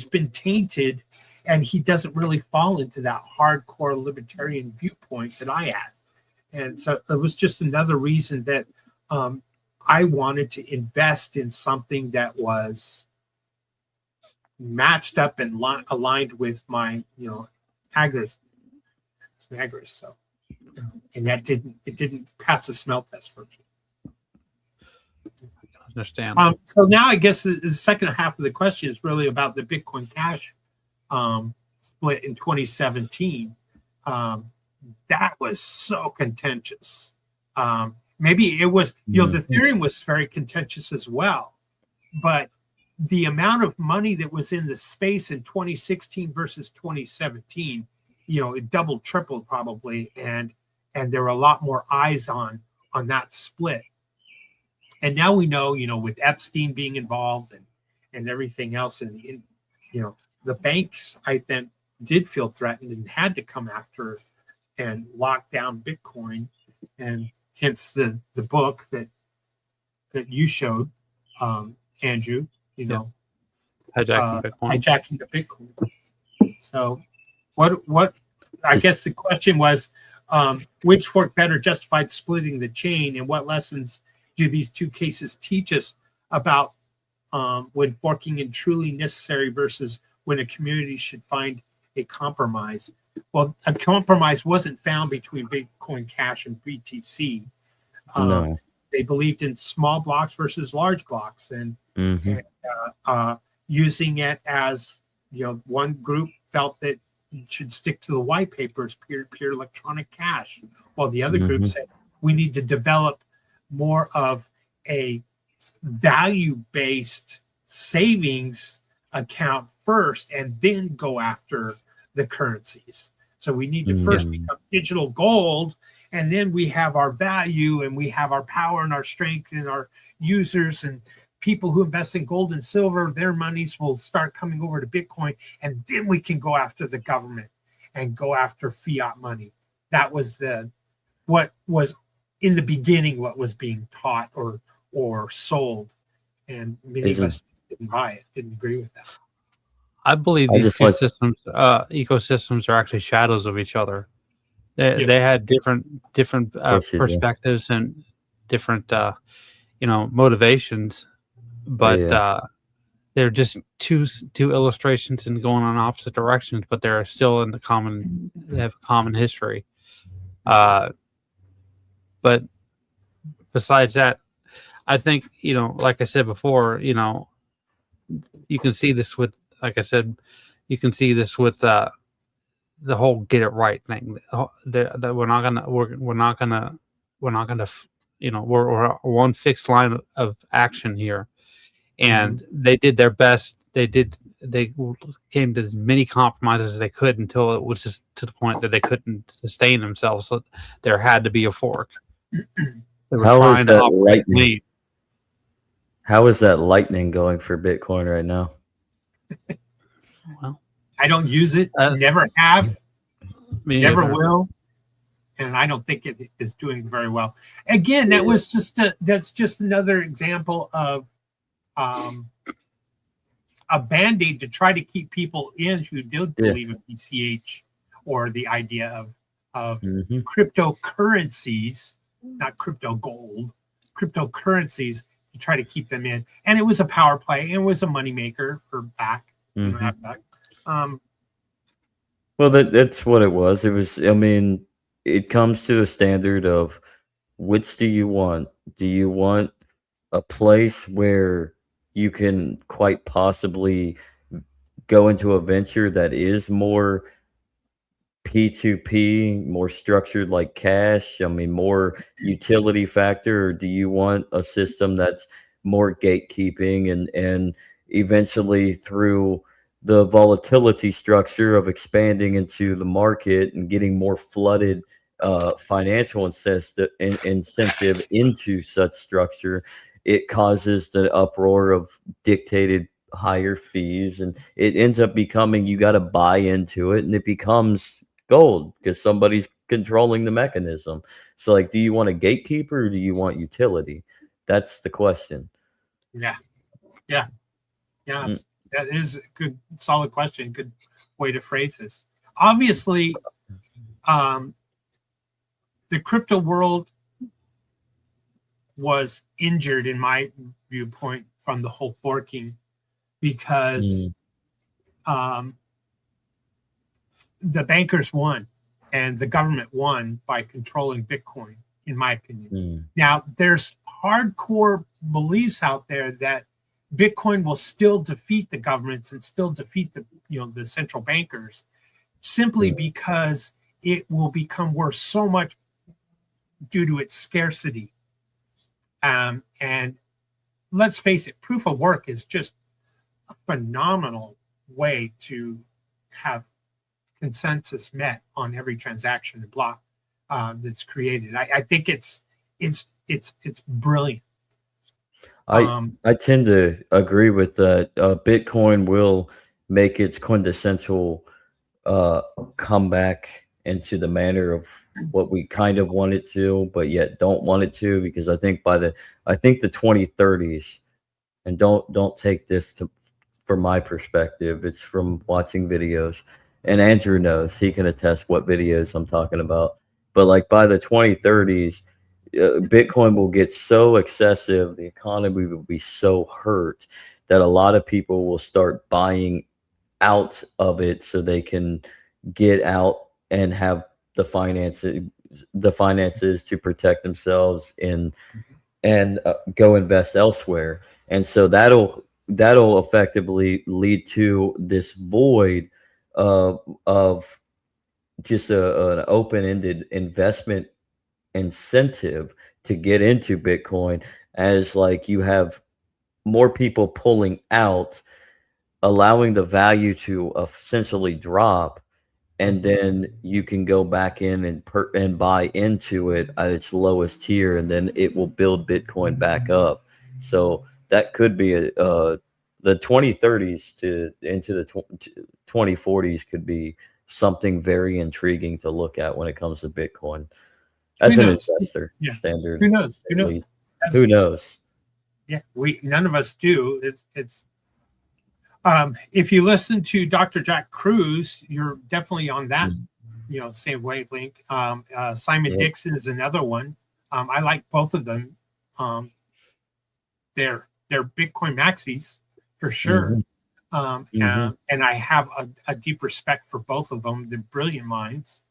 been tainted, and he doesn't really fall into that hardcore libertarian viewpoint that I had. And so it was just another reason that I wanted to invest in something that was matched up and aligned with my, agris. So, and that didn't pass the smell test for me. I understand. So now I guess the second half of the question is really about the Bitcoin Cash split in 2017. That was so contentious. Maybe it was, the Ethereum was very contentious as well, but the amount of money that was in the space in 2016 versus 2017, it doubled, tripled probably, and there were a lot more eyes on that split. And now we know, with Epstein being involved and everything else, and the banks, I think, did feel threatened and had to come after and lock down Bitcoin, and hence the book that you showed, Andrew. Hijacking Bitcoin. Hijacking the Bitcoin. So, what? I guess the question was, which fork better justified splitting the chain, and what lessons do these two cases teach us about when forking is truly necessary versus when a community should find a compromise? Well, a compromise wasn't found between Bitcoin Cash and BTC. No. They believed in small blocks versus large blocks, and using it as, one group felt that you should stick to the white papers, peer-to-peer electronic cash, while the other group said we need to develop more of a value-based savings account first and then go after the currencies. So we need to first become digital gold, and then we have our value and we have our power and our strength and our users, and people who invest in gold and silver, their monies will start coming over to Bitcoin, and then we can go after the government and go after fiat money. That was what was in the beginning, what was being taught or sold, and many of us didn't buy it, didn't agree with that. I believe these two systems, ecosystems, are actually shadows of each other. They had different perspectives and different motivations, but they're just two illustrations and going on opposite directions, but they're still in they have a common history. But besides that, I think, like I said before, you can see this with, like I said, you can see this with the whole get it right thing. That we're not gonna we're one fixed line of action here, and they did their best. They came to as many compromises as they could until it was just to the point that they couldn't sustain themselves. So there had to be a fork. They were trying to operate lead. How is that lightning going for Bitcoin right now? Well, I don't use it. Never have. Never will. And I don't think it is doing very well. Again, that's just another example of a band-aid to try to keep people in who don't believe in BCH or the idea of cryptocurrencies, not crypto gold, cryptocurrencies, to try to keep them in. And it was a power play, and it was a moneymaker for back. Well, that's what it was. It was, it comes to a standard of which do you want? Do you want a place where you can quite possibly go into a venture that is more P2P, more structured like cash, more utility factor, or do you want a system that's more gatekeeping and eventually through the volatility structure of expanding into the market and getting more flooded financial incentive into such structure, it causes the uproar of dictated higher fees, and it ends up becoming, you got to buy into it, and it becomes gold because somebody's controlling the mechanism. So, do you want a gatekeeper or do you want utility? That's the question. Yeah. That is a good, solid question. Good way to phrase this. Obviously, the crypto world was injured, in my viewpoint, from the whole forking, because the bankers won and the government won by controlling Bitcoin, in my opinion. Now, there's hardcore beliefs out there that Bitcoin will still defeat the governments and still defeat the central bankers, simply because it will become worth so much due to its scarcity. And let's face it, proof of work is just a phenomenal way to have consensus met on every transaction and block that's created. I think it's brilliant. I tend to agree with that. Bitcoin will make its quintessential comeback into the manner of what we kind of want it to, but yet don't want it to, because I think the 2030s, and don't take this from my perspective. It's from watching videos, and Andrew knows, he can attest what videos I'm talking about. But like by the 2030s, Bitcoin will get so excessive, the economy will be so hurt that a lot of people will start buying out of it so they can get out and have the finances to protect themselves and go invest elsewhere. And so that'll effectively lead to this void of just an open-ended investment incentive to get into Bitcoin, as like you have more people pulling out, allowing the value to essentially drop, and then you can go back in and buy into it at its lowest tier, and then it will build Bitcoin back up. So that could be the 2030s to into the 2040s could be something very intriguing to look at when it comes to Bitcoin as an investor. Yeah. Standard. Who knows? Who knows? Yeah, none of us do. It's if you listen to Dr. Jack Cruz, you're definitely on that, same wavelength. Simon Dixon is another one. I like both of them. They're Bitcoin maxis for sure. And I have a deep respect for both of them. They're brilliant minds.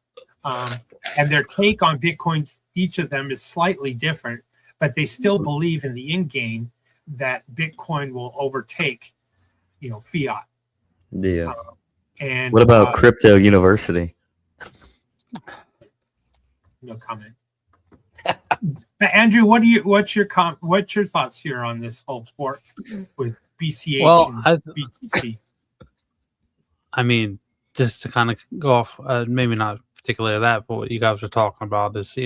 And their take on Bitcoin, each of them is slightly different, but they still believe in the end game that Bitcoin will overtake fiat. Yeah. And what about Crypto University? No comment. Andrew, what's your thoughts here on this whole fork with BCH and BTC? I mean, just to kind of go off, maybe not particularly that, but what you guys are talking about is,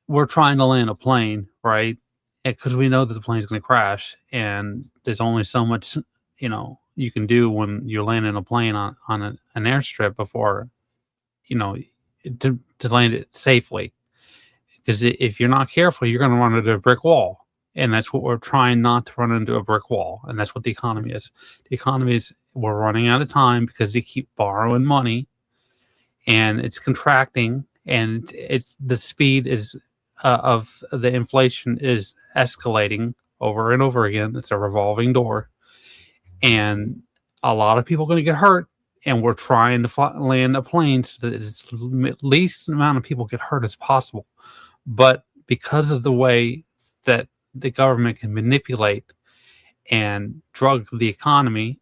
we're trying to land a plane, right? Because we know that the plane's going to crash, and there's only so much, you can do when you're landing a plane on an airstrip before, to land it safely. Because if you're not careful, you're going to run into a brick wall. And that's what we're trying not to run into a brick wall. And that's what the economy is. The economy is, we're running out of time because they keep borrowing money and it's contracting, and the speed is of the inflation is escalating over and over again. It's a revolving door. And a lot of people are going to get hurt. And we're trying to land a plane so that it's least amount of people get hurt as possible. But because of the way that the government can manipulate and drug the economy,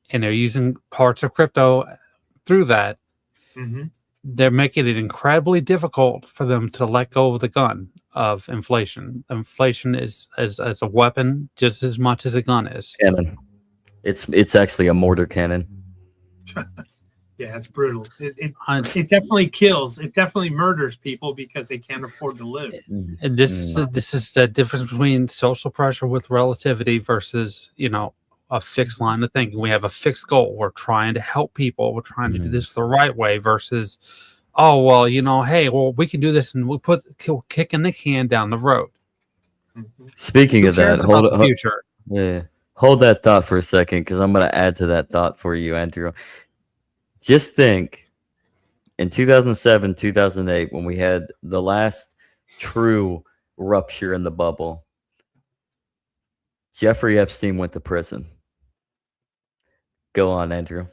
and they're using parts of crypto through that, they're making it incredibly difficult for them to let go of the gun of inflation. Inflation is as a weapon just as much as a gun is. Cannon. It's actually a mortar cannon. Yeah, it's brutal. It definitely kills. It definitely murders people because they can't afford to live. And this is the difference between social pressure with relativity versus, a fixed line of thinking. We have a fixed goal. We're trying to help people. We're trying to do this the right way versus, oh, well, hey, well, we can do this, and we'll kicking the can down the road. Speaking of that, hold that thought for a second, because I'm going to add to that thought for you, Andrew. Just think, in 2007, 2008, when we had the last true rupture in the bubble, Jeffrey Epstein went to prison. Go on, Andrew.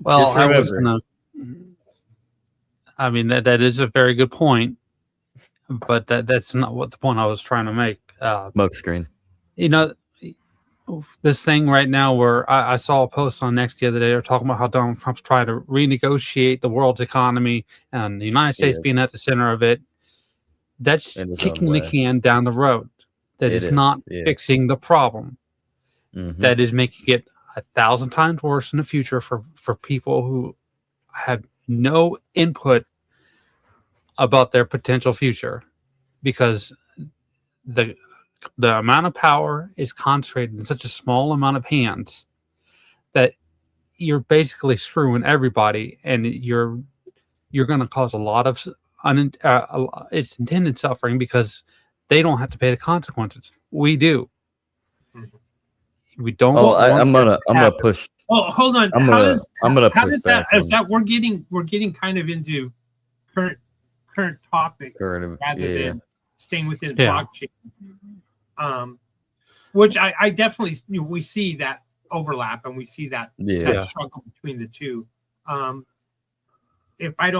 Well, I mean, that is a very good point, but that's not what the point I was trying to make. Smoke screen. This thing right now where I saw a post on Next the other day, they're talking about how Donald Trump's trying to renegotiate the world's economy and the United States being at the center of it. That's kicking the can down the road. That is not fixing the problem. That is making it 1,000 times worse in the future for people who have no input about their potential future, because the amount of power is concentrated in such a small amount of hands that you're basically screwing everybody, and you're going to cause a lot of it's intended suffering because they don't have to pay the consequences. We do. We don't. Oh, I'm gonna push. Oh, hold on. I'm How gonna how push does that? back Is that we're getting kind of into current topic Current, rather yeah. than staying within Yeah. blockchain. Which I definitely, we see that overlap, and we see that Yeah. struggle between the two. If you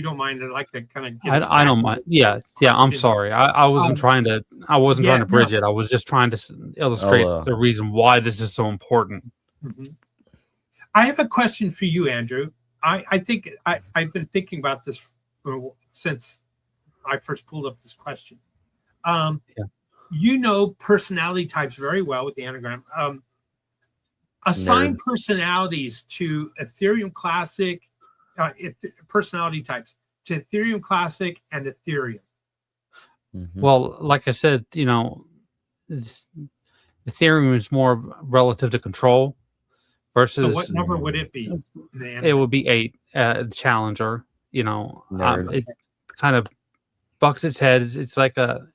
don't mind, I'd like to kind of get. I don't mind. Yeah. I'm sorry. I wasn't trying to. I wasn't trying to bridge no. it. I was just trying to illustrate the reason why this is so important. Mhm. I have a question for you, Andrew. I think I've been thinking about this since I first pulled up this question. You know personality types very well with the anagram. Assign personalities to Ethereum Classic, personality types to Ethereum Classic and Ethereum. Well, like I said, Ethereum is more relative to control versus. So what number would it be? It would be 8, Challenger. It kind of bucks its head. It's like a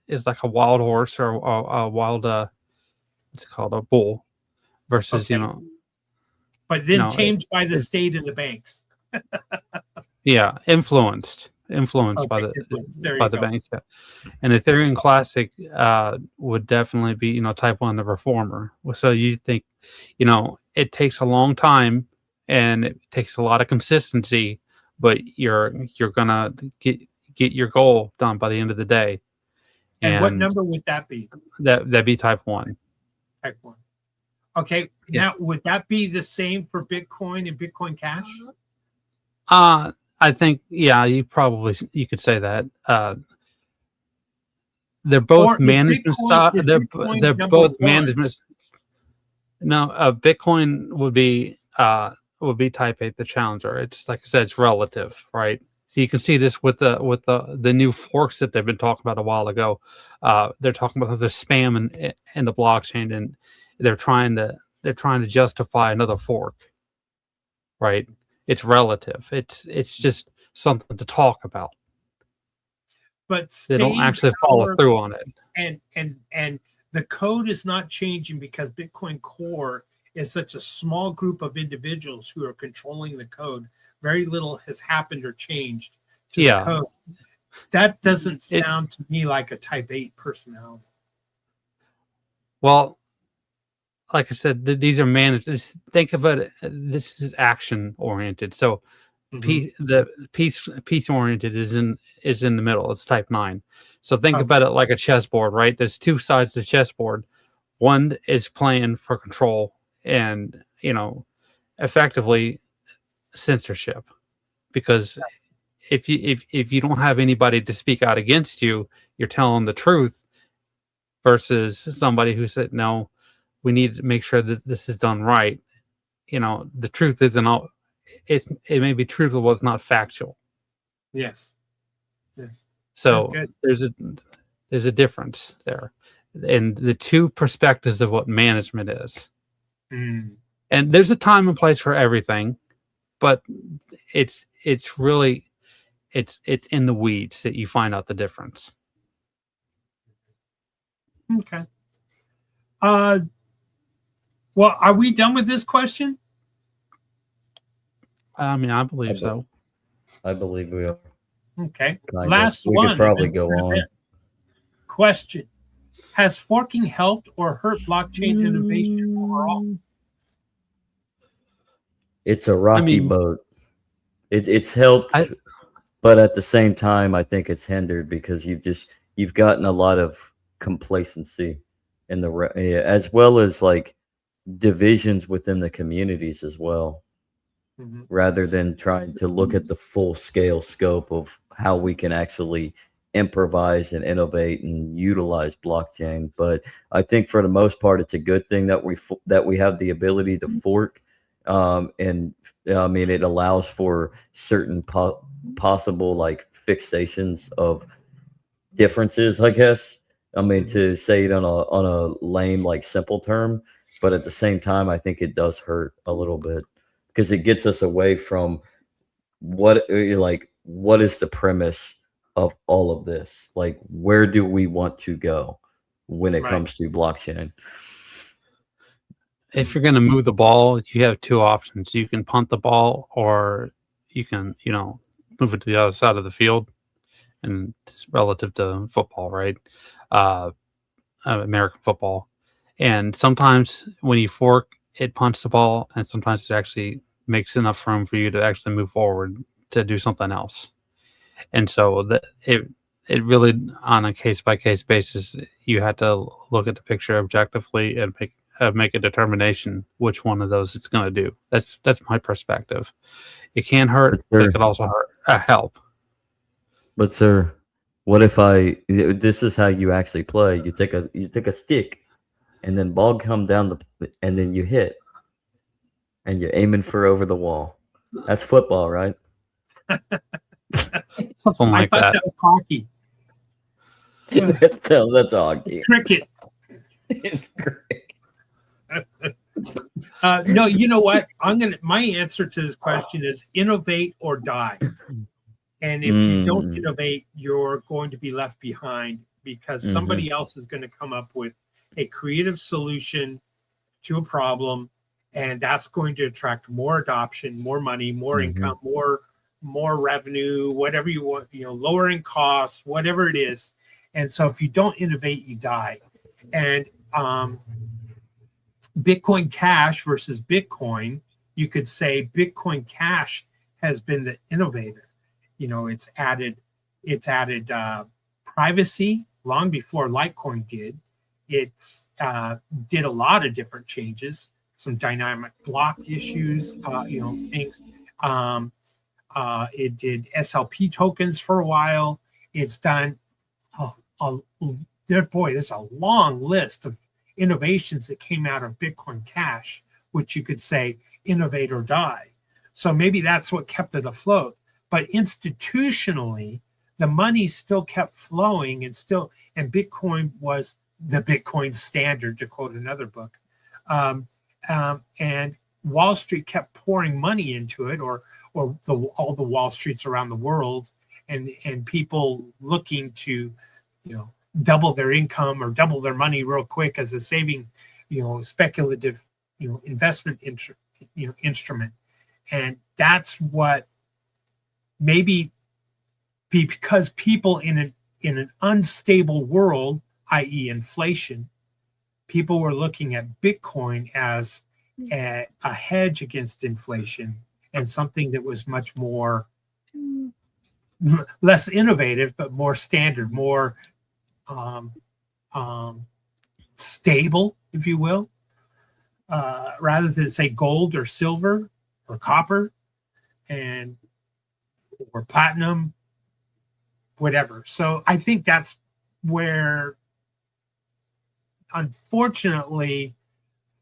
wild horse or a wild what's it called, a bull, versus but then tamed by the state and the banks. Yeah, influenced by the banks. Yeah. And Ethereum Classic would definitely be type 1, the reformer. So you think it takes a long time and it takes a lot of consistency, but you're gonna get your goal done by the end of the day. And what number would that be? That'd be type 1. Type 1. Okay. Now, would that be the same for Bitcoin and Bitcoin Cash? I think, yeah, you could say that. They're both management style. They're both management. No, Bitcoin would be type 8, the Challenger. It's like I said, it's relative, right? So you can see this with the new forks that they've been talking about a while ago. They're talking about the spam in the blockchain, and they're trying to justify another fork, right? It's relative. It's just something to talk about. But they don't actually follow through on it. And the code is not changing because Bitcoin Core is such a small group of individuals who are controlling the code. Very little has happened or changed to the code. That doesn't sound to me like a type 8 personality. Well, like I said, these are managed. Think of it. This is action oriented. So, the piece oriented is in the middle. It's type 9. So think about it like a chessboard, right? There's two sides to the chessboard. One is playing for control and effectively censorship, because if you don't have anybody to speak out against you, you're telling the truth, versus somebody who said, no, we need to make sure that this is done right. The truth isn't all. It may be truthful, but it's not factual. Yes. So there's a difference there, and the two perspectives of what management is. And there's a time and place for everything, but it's really in the weeds that you find out the difference. Okay. Well, are we done with this question? I mean, I believe so. I believe we are. Okay. Last one. We could probably go on. Question: has forking helped or hurt blockchain innovation overall? It's a rocky boat. It's helped, but at the same time, I think it's hindered because you've gotten a lot of complacency in as well as like divisions within the communities as well. Rather than trying to look at the full scale scope of how we can actually improvise and innovate and utilize blockchain. But I think for the most part, it's a good thing that we have the ability to fork. And I mean, it allows for certain possible like fixations of differences, I guess. I mean, to say it on a lame, like, simple term, but at the same time, I think it does hurt a little bit because it gets us away from what is the premise of all of this? Like, where do we want to go when it Right. comes to blockchain? If you're going to move the ball, you have two options. You can punt the ball, or you can, move it to the other side of the field. And it's relative to football, right? American football. And sometimes when you fork, it punts the ball, and sometimes it actually makes enough room for you to actually move forward to do something else. And so it really, on a case by case basis, you had to look at the picture objectively and make a determination which one of those it's going to do. That's my perspective. It can hurt, but it could also help. But sir, what if this is how you actually play? You take a stick, and then ball come down and then you hit, and you're aiming for over the wall. That's football, right? Something like I thought that was hockey. That's hockey. Cricket. It's cricket. No, you know what? My answer to this question is innovate or die. And if you don't innovate, you're going to be left behind because somebody else is going to come up with a creative solution to a problem, and that's going to attract more adoption, more money, more income, more revenue, whatever you want, lowering costs, whatever it is. And so if you don't innovate, you die. And Bitcoin Cash versus Bitcoin, you could say Bitcoin Cash has been the innovator. It's added privacy long before Litecoin did. It's did a lot of different changes, some dynamic block issues, things. It did SLP tokens for a while. It's done. There's a long list of innovations that came out of Bitcoin Cash, which you could say innovate or die. So maybe that's what kept it afloat. But institutionally, the money still kept flowing, and Bitcoin was the Bitcoin standard, to quote another book. And Wall Street kept pouring money into it, or all the Wall Streets around the world, and people looking to, double their income or double their money real quick as a saving, speculative, investment instrument. And that's what maybe because people in an unstable world, i.e. inflation, people were looking at Bitcoin as a hedge against inflation and something that was much more less innovative, but more standard, more stable, if you will, rather than say gold or silver or copper or platinum, whatever. So I think that's where, unfortunately,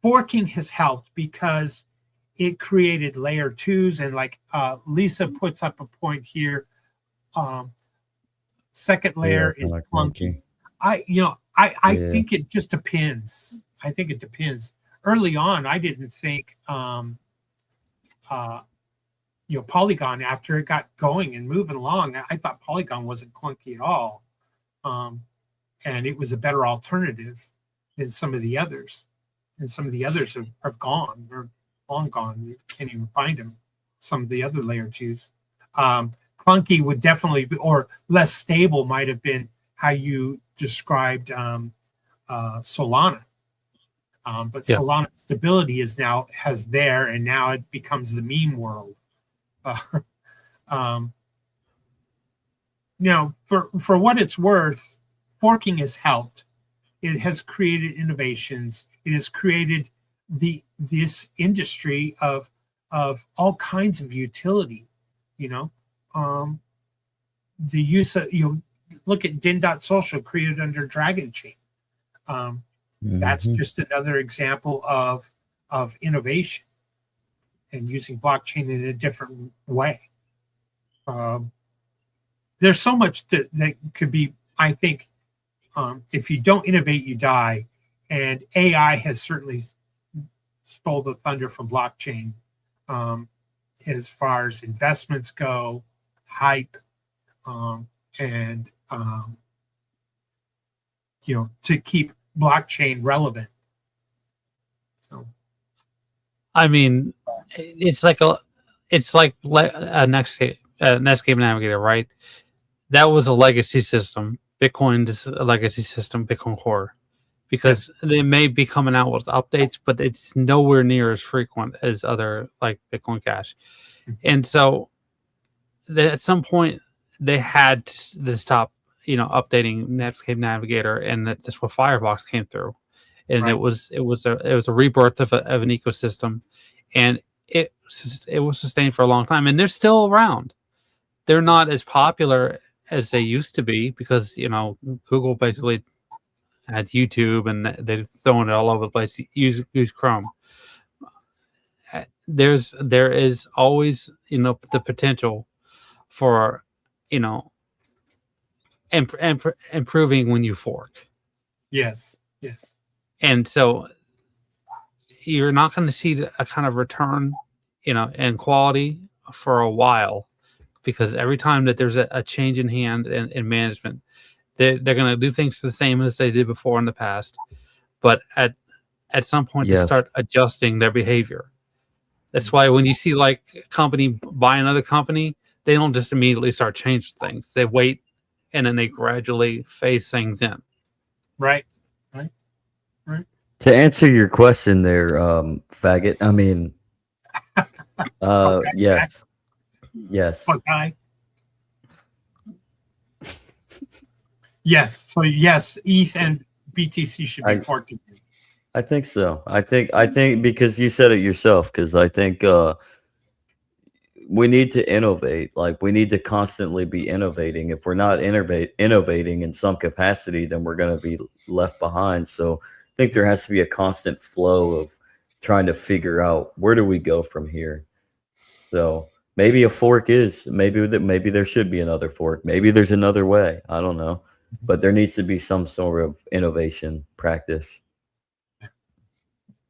forking has helped because it created layer twos, and like Lisa puts up a point here, second layer is clunky. I think it just depends. I think it depends. Early on, I didn't think Polygon, after it got going and moving along, I thought Polygon wasn't clunky at all, and it was a better alternative than some of the others. And some of the others have gone. They're long gone. You can't even find them. Some of the other layer twos. Clunky would definitely be, or less stable might have been how you described Solana. But Solana stability has there, and now it becomes the meme world. For what it's worth, forking has helped. It has created innovations. It has created this industry of all kinds of utility. The use of look at Din.social, created under Dragon Chain. That's just another example of innovation and using blockchain in a different way. There's so much that could be, I think, If you don't innovate, you die. And AI has certainly stole the thunder from blockchain as far as investments go, hype, and to keep blockchain relevant. So, I mean, it's like a Netscape Navigator, right? That was a legacy system. Bitcoin is a legacy system, Bitcoin Core, because they may be coming out with updates, but it's nowhere near as frequent as other like Bitcoin Cash. And so at some point they had to stop, updating Netscape Navigator, and that's what Firefox came through. And Right. it was a rebirth of an ecosystem, and it was sustained for a long time, and they're still around. They're not as popular as they used to be because Google basically had YouTube and they're throwing it all over the place. Use Chrome. There is always the potential for improving when you fork. yes. And so you're not going to see a kind of return, in quality for a while, because every time that there's a change in hand in management, they're going to do things the same as they did before in the past. But at some point, they Yes. start adjusting their behavior. That's why when you see like a company buy another company, they don't just immediately start changing things. They wait, and then they gradually phase things in. Right. To answer your question there, faggot, I mean, Okay. yes. Okay. Yes. So yes, ETH and BTC should be forked. I think so. I think because you said it yourself, because I think we need to innovate. Like, we need to constantly be innovating. If we're not innovating in some capacity, then we're going to be left behind. So I think there has to be a constant flow of trying to figure out where do we go from here. So maybe a fork maybe there should be another fork. Maybe there's another way. I don't know. But there needs to be some sort of innovation practice.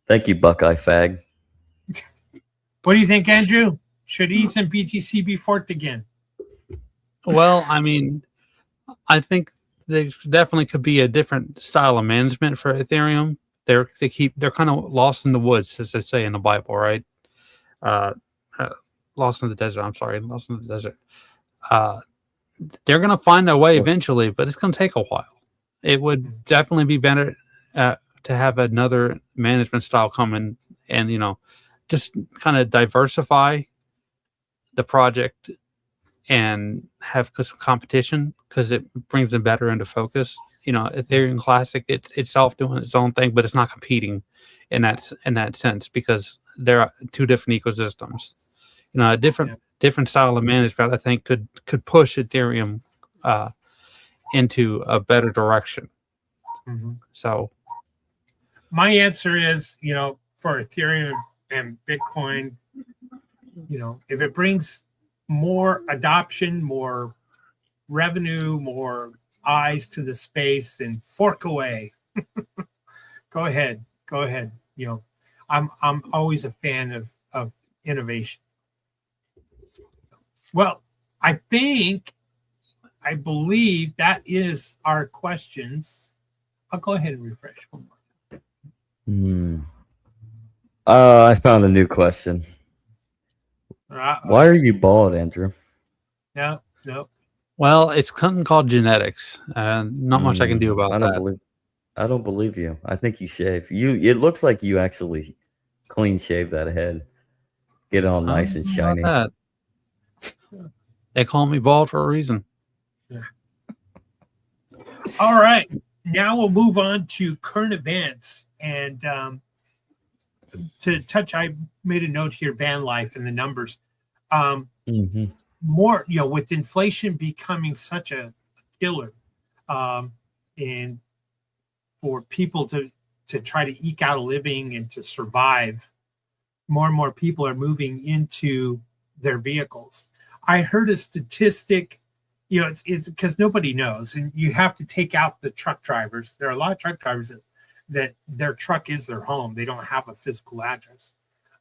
Thank you, Buckeye Fag. What do you think, Andrew? Should ETH and BTC be forked again? Well, I mean, I think there definitely could be a different style of management for Ethereum. They're kind of lost in the woods, as they say in the Bible, right? Lost in the desert. I'm sorry, lost in the desert. They're going to find their way eventually, but it's going to take a while. It would definitely be better to have another management style come in and just kind of diversify the project and have some competition, because it brings them better into focus. Ethereum Classic, it's itself doing its own thing, but it's not competing in that sense, because there are two different ecosystems. A different style of management, I think, could push Ethereum into a better direction. Mm-hmm. So my answer is, for Ethereum and Bitcoin, if it brings more adoption, more revenue, more eyes to the space, then fork away. Go ahead. I'm always a fan of innovation. Well, I believe that is our questions. I'll go ahead and refresh one more. I found a new question. Why are you bald, Andrew? No. Well, it's something called genetics. Not much I can do about that. I don't believe you. I think you shave. It looks like you actually clean shave that head. Get it all nice and shiny. They call me bald for a reason. Yeah. All right. Now we'll move on to current events. And I made a note here, van life and the numbers. More, with inflation becoming such a killer, and for people to try to eke out a living and to survive, more and more people are moving into their vehicles. I heard a statistic you know, it's because nobody knows, and you have to take out the truck drivers. There are a lot of truck drivers that their truck is their home. They don't have a physical address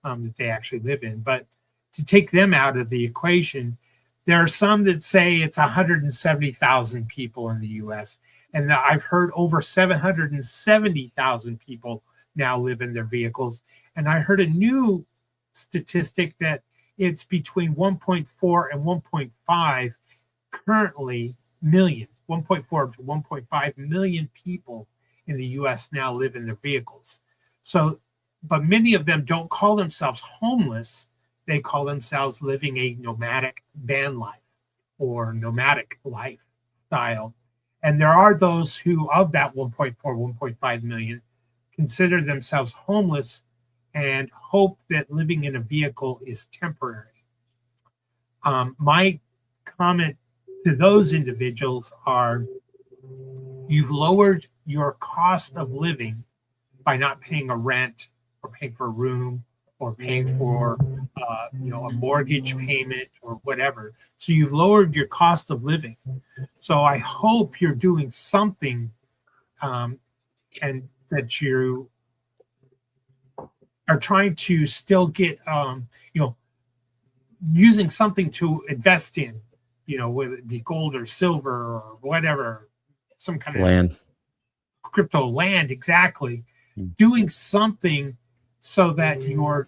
that they actually live in. But to take them out of the equation, there are some that say it's 170,000 people in the U.S. And I've heard over 770,000 people now live in their vehicles. And I heard a new statistic that it's between 1.4 and 1.5 currently million, 1.4 to 1.5 million people in the U.S. now live in their vehicles. So, but many of them don't call themselves homeless. They call themselves living a nomadic van life or nomadic lifestyle. And there are those who, of that 1.4, 1.5 million, consider themselves homeless and hope that living in a vehicle is temporary. My comment to those individuals are, you've lowered your cost of living by not paying a rent or paying for a room or paying for a mortgage payment or whatever. So you've lowered your cost of living. So I hope you're doing something and that you are trying to still get using something to invest in, whether it be gold or silver or whatever, some kind Land. of crypto land, exactly. Doing something so that you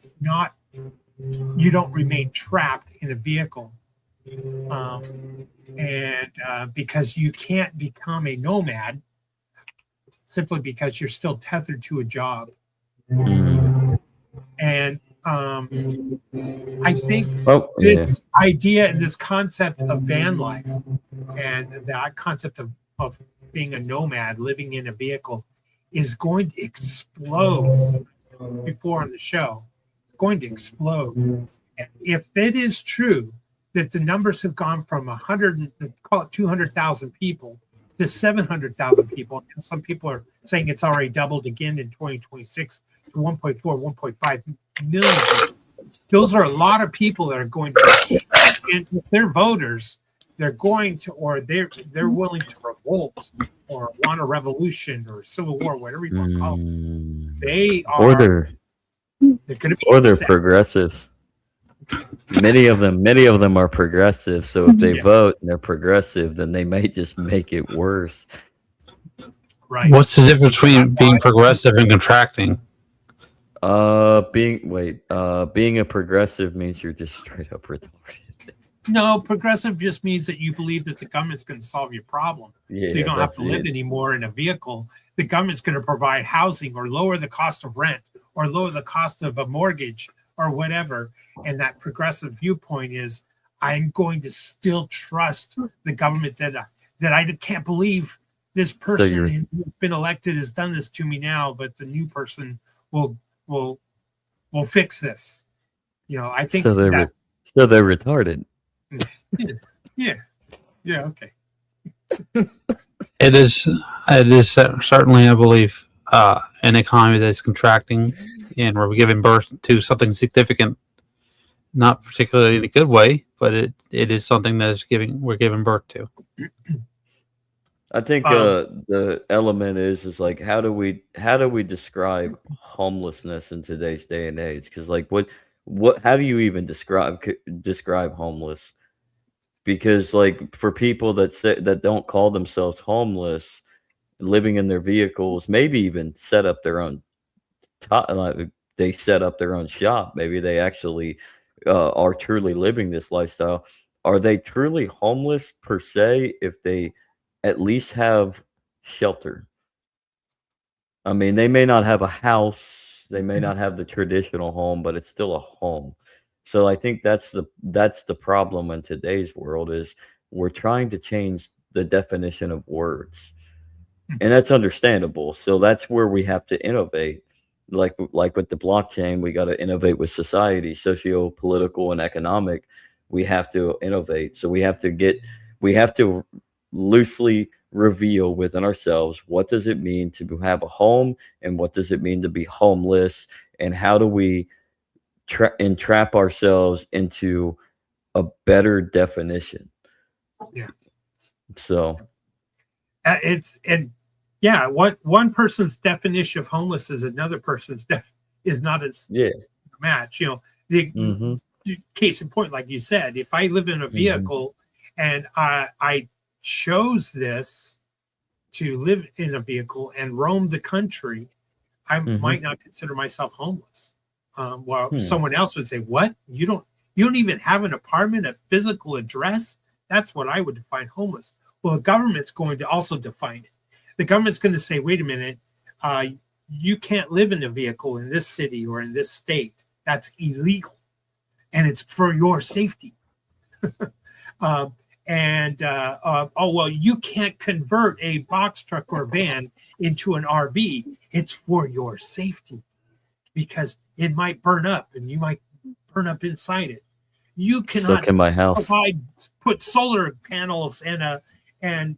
don't remain trapped in a vehicle. Because you can't become a nomad simply because you're still tethered to a job. And I think this idea and this concept of van life and that concept of being a nomad, living in a vehicle, is going to explode. Before on the show, it's going to explode. And if it is true that the numbers have gone from 200,000 people to 700,000 people, and some people are saying it's already doubled again in 2026 to 1.4, 1.5 million people. Those are a lot of people that are going to, and if they're voters, they're going to, or they're willing to revolt or want a revolution or civil war, whatever you want to call it. They are, they're going to be, or they're progressives. Many of them are progressive. So if they vote and they're progressive, then they may just make it worse. Right. What's the difference between being progressive and contracting? Being a progressive means you're just straight up retarded. No, progressive just means that you believe that the government's going to solve your problem. Yeah, you don't have to live anymore in a vehicle. The government's going to provide housing or lower the cost of rent or lower the cost of a mortgage or whatever. And that progressive viewpoint is, I'm going to still trust the government that I can't believe this person who's been elected has done this to me now, but the new person will fix this. I think so they're retarded. Yeah. Okay. It is certainly, I believe, an economy that's contracting, and we're giving birth to something significant, not particularly in a good way, but it is something that we're giving birth to. I think the element is like, how do we describe homelessness in today's day and age? Because like how do you even describe homeless? Because like for people that don't call themselves homeless, living in their vehicles, maybe even set up their own they set up their own shop. Maybe they actually are truly living this lifestyle. Are they truly homeless per se if they at least have shelter? I mean, they may not have a house, they may not have the traditional home, but it's still a home. So I think that's the problem in today's world, is we're trying to change the definition of words. And that's understandable. So that's where we have to innovate. Like with the blockchain, we got to innovate with society, socio-political and economic. We have to innovate. So we have to loosely reveal within ourselves, what does it mean to have a home, and what does it mean to be homeless, and how do we entrap ourselves into a better definition? Yeah. So what one person's definition of homeless is another person's is not a yeah. match. The Mm-hmm. case in point, like you said, if I live in a vehicle and I chose this to live in a vehicle and roam the country, I might not consider myself homeless. Someone else would say, "What? You don't even have an apartment, a physical address?" That's what I would define homeless. Well, the government's going to also define it. The government's going to say, "Wait a minute, you can't live in a vehicle in this city or in this state. That's illegal, and it's for your safety." Oh, well, you can't convert a box truck or van into an RV. It's for your safety because it might burn up and you might burn up inside it. You cannot in my house. put solar panels and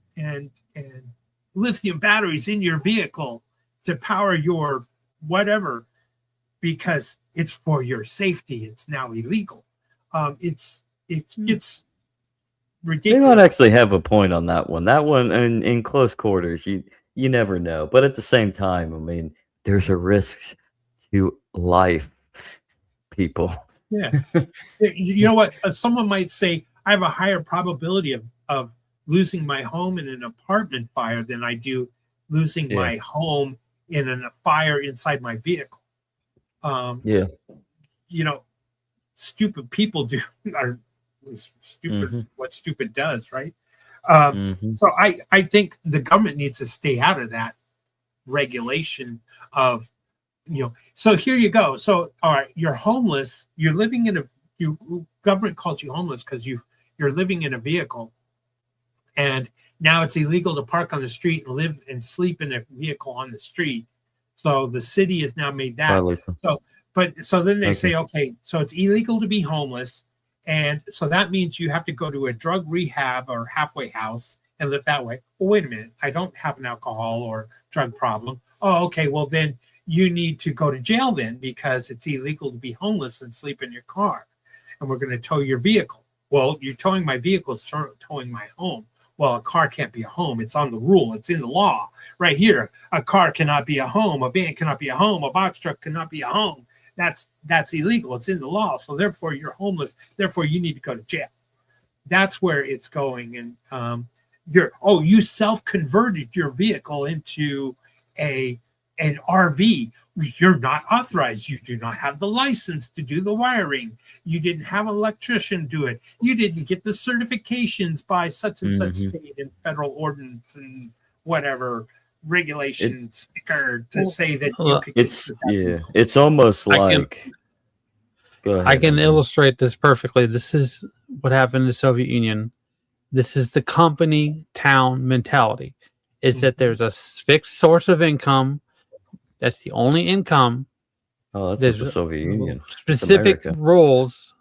lithium batteries in your vehicle to power your whatever because it's for your safety. It's now illegal. It's ridiculous. They might actually have a point on that one. That one, in close quarters, you never know. But at the same time, I mean, there's a risk to life, people. Yeah. You know what? Someone might say, I have a higher probability of losing my home in an apartment fire than I do losing my home in a fire inside my vehicle. Stupid people are stupid. What stupid does, right? So I think the government needs to stay out of that regulation of, so here you go. So, all right, you're homeless. You're living in government calls you homeless because you're living in a vehicle, and now it's illegal to park on the street and live and sleep in a vehicle on the street. So the city has now made that. So then they say, okay, so it's illegal to be homeless. And so that means you have to go to a drug rehab or halfway house and live that way. Well, wait a minute. I don't have an alcohol or drug problem. Oh, okay. Well, then you need to go to jail then because it's illegal to be homeless and sleep in your car. And we're going to tow your vehicle. Well, you're towing my vehicle, towing my home. Well, a car can't be a home. It's on the rule. It's in the law right here. A car cannot be a home. A van cannot be a home. A box truck cannot be a home. That's illegal. It's in the law. So therefore you're homeless. Therefore you need to go to jail. That's where it's going. And you self-converted your vehicle into an RV. You're not authorized. You do not have the license to do the wiring. You didn't have an electrician do it. You didn't get the certifications by such and such state and federal ordinance and whatever regulation sticker to say that you could. It's almost like. Go ahead. I can illustrate this perfectly. This is what happened in the Soviet Union. This is the company town mentality. Is that there's a fixed source of income. That's the only income. Oh, that's the Soviet Union. Specific rules.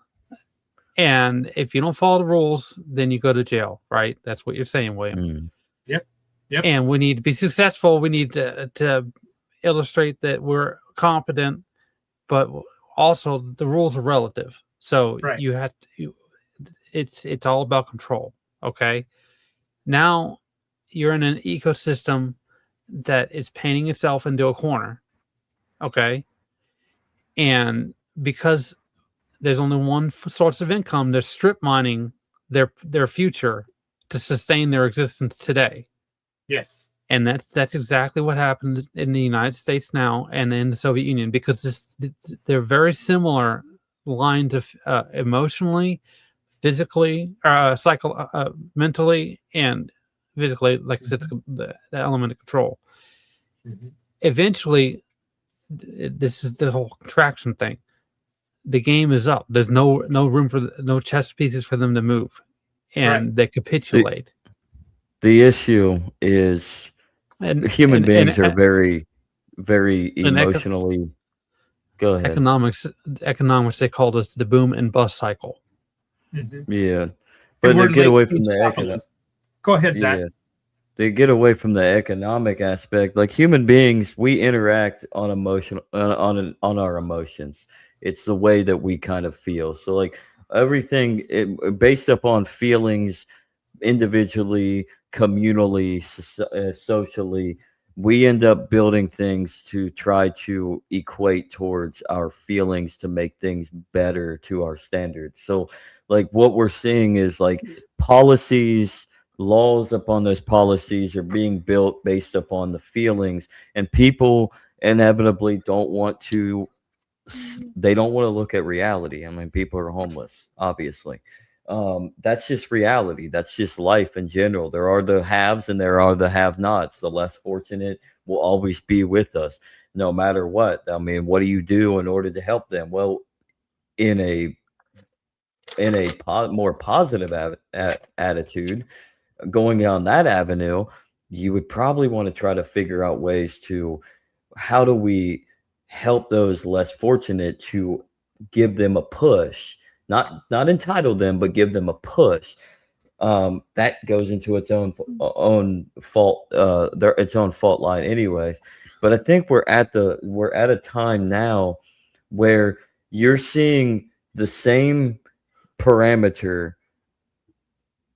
And if you don't follow the rules, then you go to jail, right? That's what you're saying, William. Yep. And we need to be successful. We need to illustrate that we're competent, but also the rules are relative. So you have to, it's all about control. Okay. Now you're in an ecosystem that is painting itself into a corner. Okay. And because there's only one source of income, they're strip mining their future to sustain their existence today. Yes. And that's exactly what happened in the United States now and in the Soviet Union, because they're very similar lines of emotionally, physically, mentally, and physically, like I said, the element of control. Eventually, this is the whole contraction thing. The game is up. There's no room for no chess pieces for them to move, and they capitulate. The issue is human beings are very, very emotionally. Go ahead. Economics, they called us the boom and bust cycle. Yeah, but they get away from the economic. Go ahead, Zach. Yeah. They get away from the economic aspect. Like human beings, we interact on on our emotions. It's the way that we kind of feel. So like everything based upon feelings, individually, communally, socially, we end up building things to try to equate towards our feelings to make things better to our standards. So, like, what we're seeing is like policies, laws upon those policies are being built based upon the feelings, and people inevitably don't want to. They don't want to look at reality. I mean, people are homeless, obviously. That's just reality. That's just life in general. There are the haves and there are the have-nots. The less fortunate will always be with us, no matter what. I mean, what do you do in order to help them? Well, in a more positive attitude, going down that avenue, you would probably want to try to figure out ways to how do we help those less fortunate to give them a push, not entitle them, but give them a push. That goes into its own fault, its own fault line, anyways. But I think we're at a time now where you're seeing the same parameter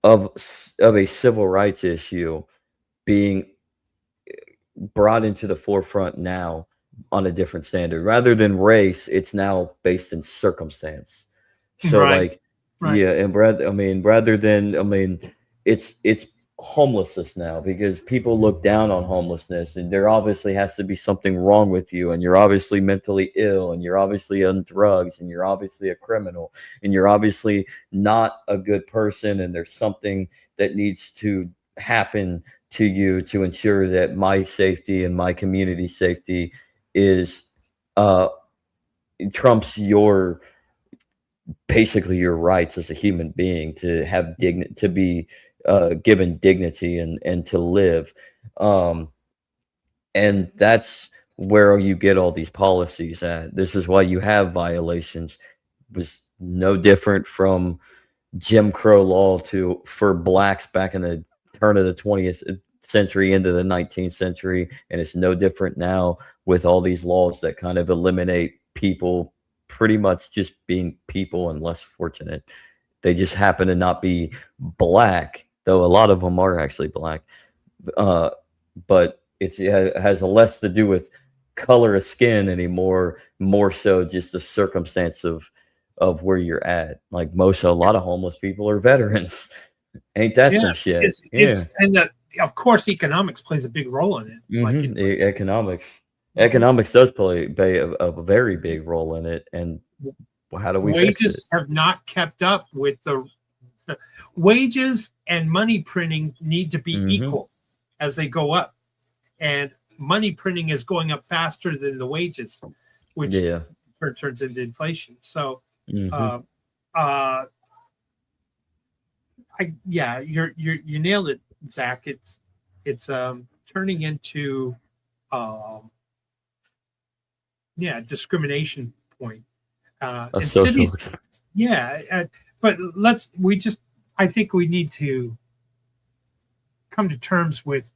of a civil rights issue being brought into the forefront now on a different standard. Rather than race, it's now based in circumstance. So Right. yeah, and rather than it's homelessness now, because people look down on homelessness, and there obviously has to be something wrong with you, and you're obviously mentally ill, and you're obviously on drugs, and you're obviously a criminal, and you're obviously not a good person, and there's something that needs to happen to you to ensure that my safety and my community safety is trumps your basically your rights as a human being to have to be given dignity and to live. And that's where you get all these policies at. This is why you have violations. It was no different from Jim Crow law for blacks back in the turn of the 20th century into the 19th century, and it's no different now with all these laws that kind of eliminate people pretty much just being people and less fortunate. They just happen to not be black, though a lot of them are actually black. But it has less to do with color of skin anymore, more so just the circumstance of where you're at. Like a lot of homeless people are veterans. Ain't that some shit? And of course, economics plays a big role in it. Mm-hmm. Economics does play a very big role in it. And how do we fix it? Wages have not kept up with the wages, and money printing need to be equal as they go up. And money printing is going up faster than the wages, which turns into inflation. So, you nailed it, Zach. It's turning into discrimination point. And cities, but I think we need to come to terms with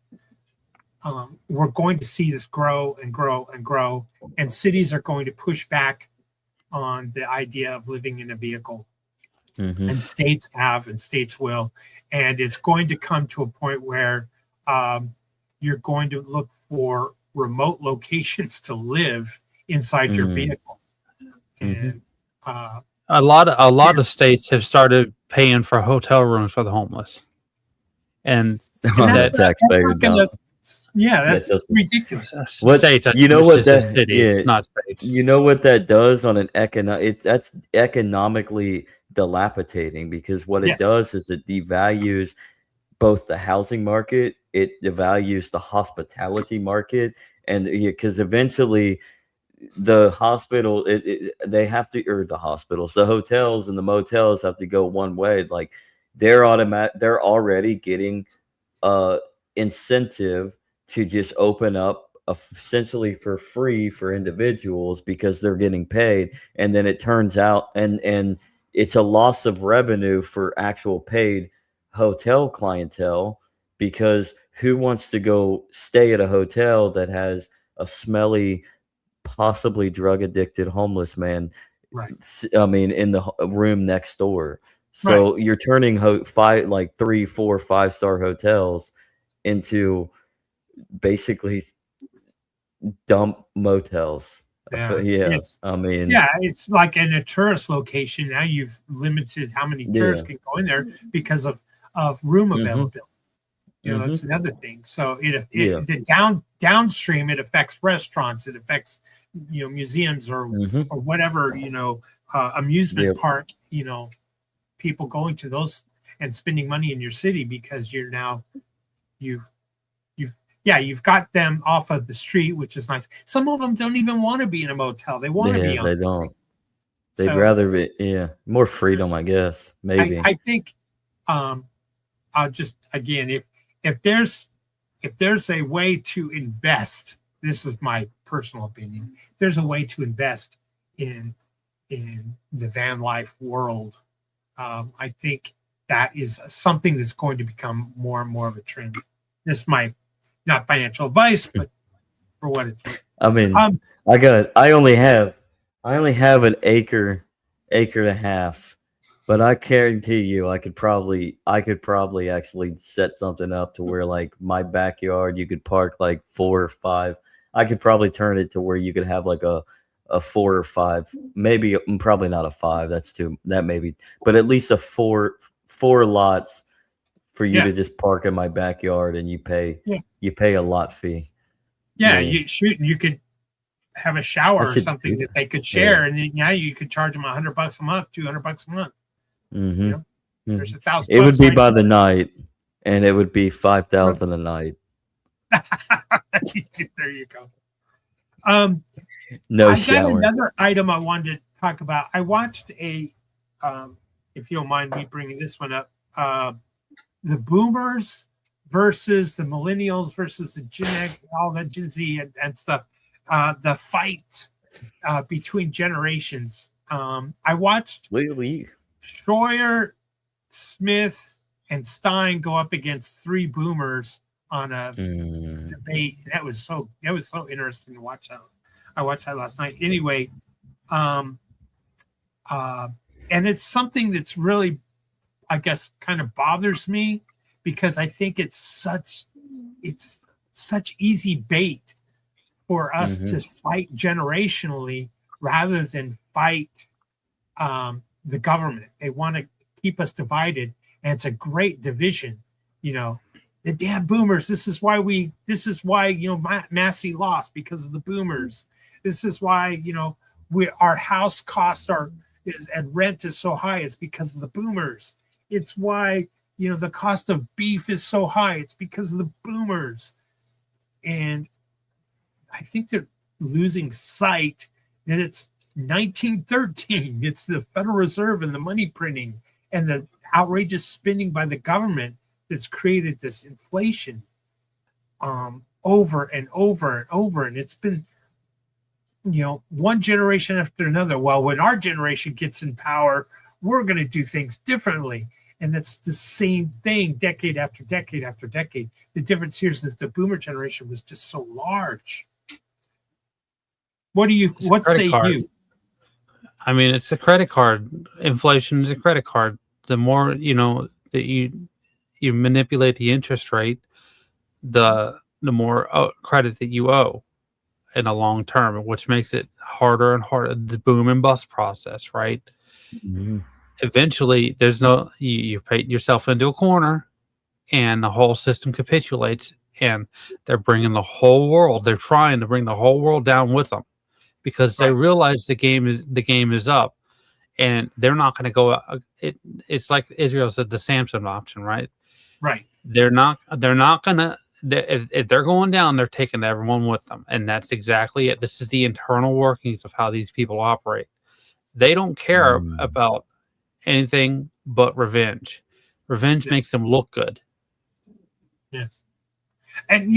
we're going to see this grow and grow and grow, and cities are going to push back on the idea of living in a vehicle. And states have, and states will, and it's going to come to a point where you're going to look for remote locations to live inside your vehicle. And a lot of states have started paying for hotel rooms for the homeless, and that's ridiculous. States, you know what that cities, not states. You know what that does on an that's economically dilapidating, because what it does is it devalues both the housing market, it devalues the hospitality market, and because eventually the hospital they have to, or the hospitals, the hotels and the motels have to go one way. Like they're already getting incentive to just open up essentially for free for individuals because they're getting paid, and then it turns out and it's a loss of revenue for actual paid hotel clientele, because who wants to go stay at a hotel that has a smelly, possibly drug addicted homeless man, in the room next door? So you're turning like 3, 4, 5-star hotels into basically dump motels. Yeah. I mean, It's like in a tourist location. Now you've limited how many tourists can go in there because of room availability. That's another thing. So the downstream, it affects restaurants, it affects museums or whatever, amusement park, people going to those and spending money in your city because you've got them off of the street, which is nice. Some of them don't even want to be in a motel. They want to be on they don't. They'd rather be more freedom, I guess. Maybe. I think I'll just, again, if there's a way to invest, this is my personal opinion, if there's a way to invest in the van life world, I think that is something that's going to become more and more of a trend. This is my not financial advice, but for what it's worth. I mean, I only have an acre and a half, but I guarantee you I could probably actually set something up to where, like, my backyard, you could park like 4 or 5. I could probably turn it to where you could have like a 4 or 5, maybe, probably not a 5. That maybe, but at least a 4 lots for you to just park in my backyard, and you pay a lot fee. You could have a shower or something that they could share, and then you could charge them $100 a month, $200 a month. There's $1,000. It would be by the night, and it would be $5,000 a night. There you go. No I shower. got another item I wanted to talk about. I watched if you don't mind me bringing this one up, the boomers versus the millennials versus the Gen X, all the Gen Z and stuff. The fight between generations. I watched Schroyer, Smith, and Stein go up against 3 boomers on a debate. That was so interesting to watch that. I watched that last night. Anyway, and it's something that's really, I guess, kind of bothers me, because I think it's such easy bait for us to fight generationally rather than fight the government. They want to keep us divided, and it's a great division. The damn boomers. This is why Massey lost, because of the boomers. This is why our house cost and rent is so high. It's because of the boomers. It's why the cost of beef is so high. It's because of the boomers. And I think they're losing sight that it's 1913. It's the Federal Reserve and the money printing and the outrageous spending by the government that's created this inflation over and over and over. And it's been, one generation after another. Well, when our generation gets in power, we're going to do things differently. And that's the same thing decade after decade after decade. The difference here is that the boomer generation was just so large. What say you? I mean, it's a credit card. Inflation is a credit card. The more, that you manipulate the interest rate, the more credit that you owe in a long term, which makes it harder and harder. The boom and bust process, right? Eventually, you paint yourself into a corner, and the whole system capitulates, and they're bringing the whole world. They're trying to bring the whole world down with them, because they realize the game is up, and they're not going to go. It's like Israel said, the Samson option, right? Right. They're not gonna. If they're going down, they're taking everyone with them, and that's exactly it. This is the internal workings of how these people operate. They don't care about anything but revenge. Revenge makes them look good. Yes, and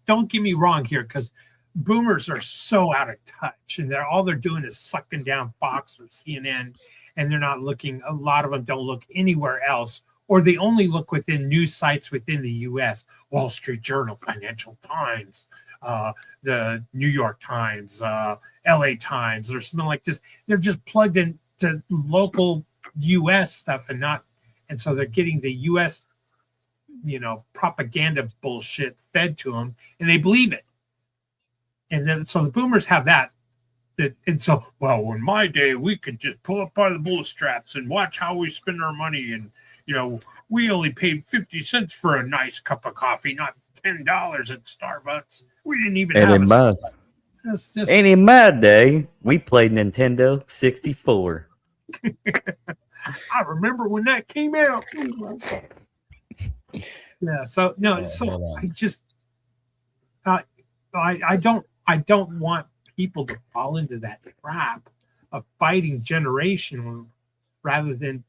don't get me wrong here, because boomers are so out of touch, and all they're doing is sucking down Fox or CNN, and they're not looking. A lot of them don't look anywhere else, or they only look within news sites within the U.S. Wall Street Journal, Financial Times, the New York Times, L.A. Times, or something like this. They're just plugged into local U.S. stuff and so they're getting the U.S. Propaganda bullshit fed to them, and they believe it. And then so the boomers have that. And so, well, in my day, we could just pull up by the bootstraps and watch how we spend our money. And, we only paid 50 cents for a nice cup of coffee, not $10 at Starbucks. We didn't even have a Starbucks. And in my day, we played Nintendo 64. I remember when that came out. Yeah. So, no, so I just, I don't want people to fall into that trap of fighting generation rather than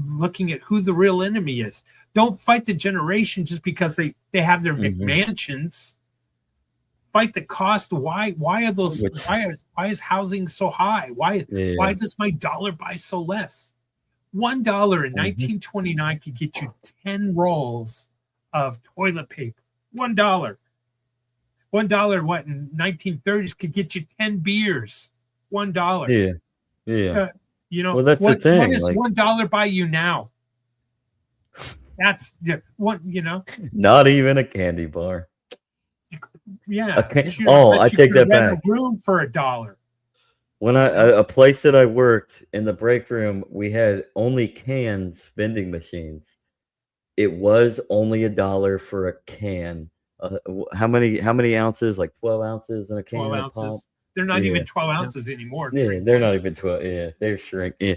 looking at who the real enemy is. Don't fight the generation just because they have their McMansions. Fight the cost. Why are those? Why is housing so high? Why does my dollar buy so less? $1 in 1929 could get you 10 rolls of toilet paper. $1. $1 what in 1930s could get you 10 beers. $1. Yeah. Well, that's the thing. What does $1 buy you now? That's what. Not even a candy bar. Yeah. I take that back. A room for $1. When a place that I worked in the break room, we had only cans vending machines. It was only $1 for a can. How many ounces? Like 12 ounces in a can. 12 ounces. They're not even 12 ounces anymore. They're not even 12. Yeah, they're shrink. Yeah.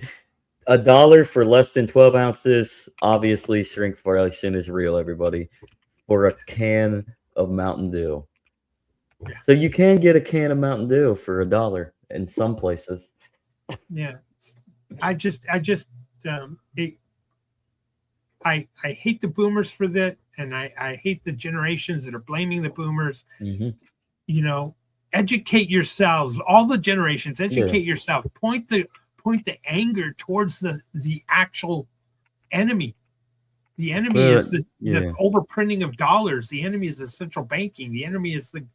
$1 for less than 12 ounces. Obviously, shrinkflation is real, everybody. For a can of Mountain Dew. Yeah. So you can get a can of Mountain Dew for $1 in some places. Yeah. I hate the boomers for that. And I hate the generations that are blaming the boomers. Educate yourselves. All the generations, educate yourself. Point the anger towards the actual enemy. The enemy is the overprinting of dollars. The enemy is the central banking. The enemy is the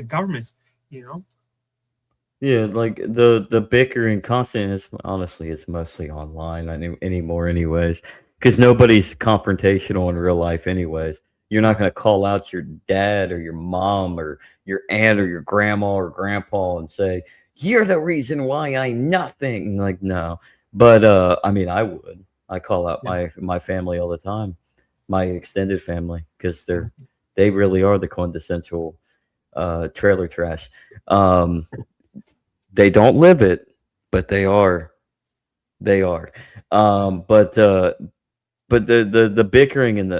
governments. Yeah, like the bickering constant is honestly it's mostly online anymore, anyways. Because nobody's confrontational in real life, anyways. You're not going to call out your dad or your mom or your aunt or your grandma or grandpa and say, "You're the reason why I'm nothing." Like, no. But I mean, I would. I call out my family all the time, my extended family, because they really are the quintessential trailer trash. They don't live it, but they are. They are. But the bickering and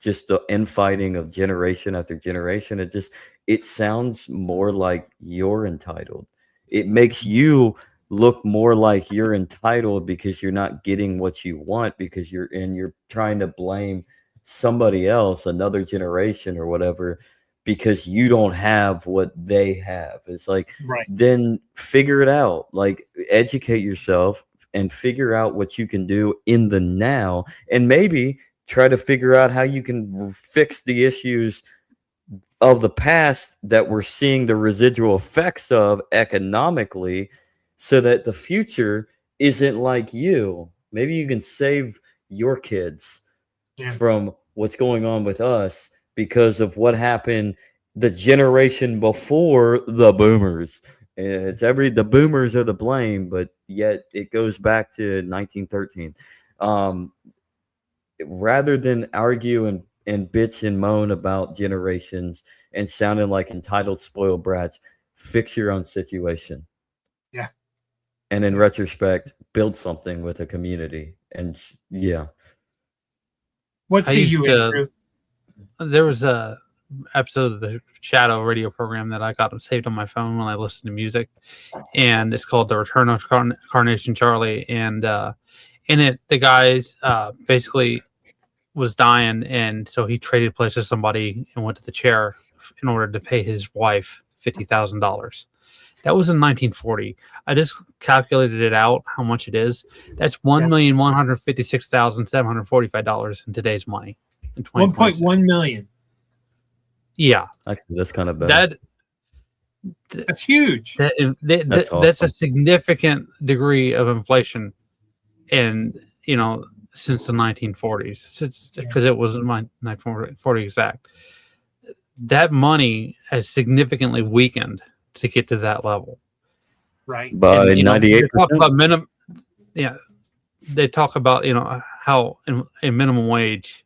just the infighting of generation after generation, it sounds more like you're entitled. It makes you look more like you're entitled because you're not getting what you want, because you're trying to blame somebody else, another generation or whatever, because you don't have what they have. It's like, then figure it out. Like, educate yourself and figure out what you can do in the now, and maybe try to figure out how you can fix the issues of the past that we're seeing the residual effects of economically, so that the future isn't like you. Maybe you can save your kids from what's going on with us because of what happened the generation before the boomers. The boomers are the blame, but yet it goes back to 1913. Rather than argue and bitch and moan about generations and sounding like entitled spoiled brats, fix your own situation. Yeah. And in retrospect, build something with a community. And What say you, Andrew? There was a episode of the Shadow radio program that I got saved on my phone when I listened to music, and it's called The Return of Carnation Charlie. And in it, the guys basically was dying, and so he traded places with somebody and went to the chair in order to pay his wife $50,000. That was in 1940. I just calculated it out how much it is. That's $1,156,745 in today's money. 1.1 million. Yeah, actually, that's kind of bad. That's huge. That's That's a awesome. significant degree of inflation, and since the 1940s, because it wasn't my 1940 exact. That money has significantly weakened to get to that level. Right. By And they 98%. talk about minimum. Yeah, they talk about how a minimum wage,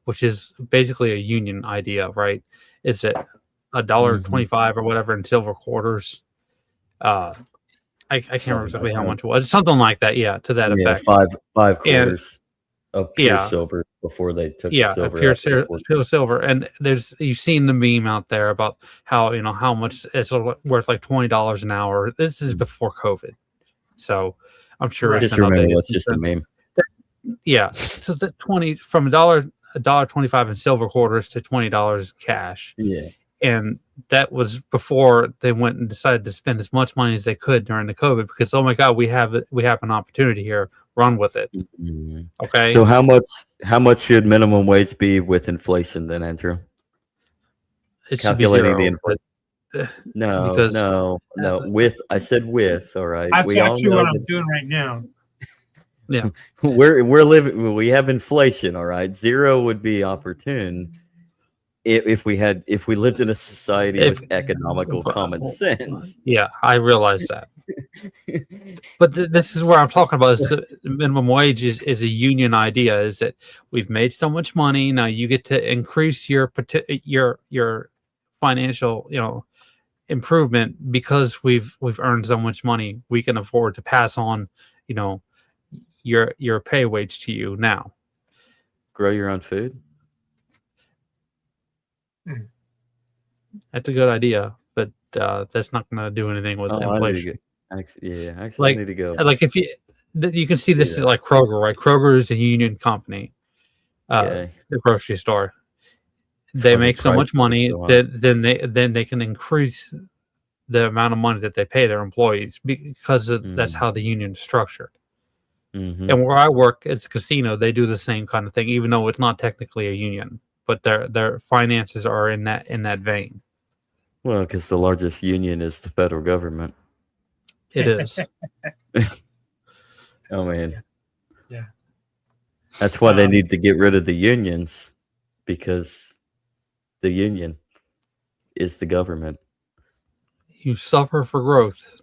which is basically a union idea, right? Is it $1.25 or whatever in silver quarters? I can't remember exactly how much it was. Something like that, yeah, to that Yeah, effect. five And quarters of pure yeah, silver before they took the yeah, a silver pure out. pure silver. And you've seen the meme out there about how how much it's worth, like $20 an hour. This is before COVID, so I'm sure it's Just been remember, updated that's since just a then. meme. Yeah, so the 20 from $1.25 in silver quarters to $20 cash. Yeah. And that was before they went and decided to spend as much money as they could during the COVID, because, oh my God, we have an opportunity here. Run with it. Mhm. Okay. So how much should minimum wage be with inflation then, Andrew? It should be Calculating the zero. inflation. No, because with, I said with, all right. That's We all actually know what I'm that doing right now. yeah, we're living, we have inflation, all right. Zero would be opportune if we lived in a society if with economical common sense. yeah, I realize that. But this is where I'm talking about. Is the minimum wage is a union idea. Is that we've made so much money, now you get to increase your financial improvement, because we've earned so much money. We can afford to pass on your pay wage to you now. Grow your own food. That's a good idea, but that's not going to do anything with Oh, I need to inflation. go. Actually, I need to go. Like if you can see this Yeah. at like Kroger, right? Kroger is a union company, Okay. the grocery store. It's They 'cause the make so much prices are money so high. that then they can increase the amount of money that they pay their employees, because that's how the union is structured. Mhm. And where I work, it's a casino. They do the same kind of thing, even though it's not technically a union, but their finances are in that vein. Well, because the largest union is the federal government. It is. Oh man. Yeah. That's why they need to get rid of the unions, because the union is the government. You suffer for growth.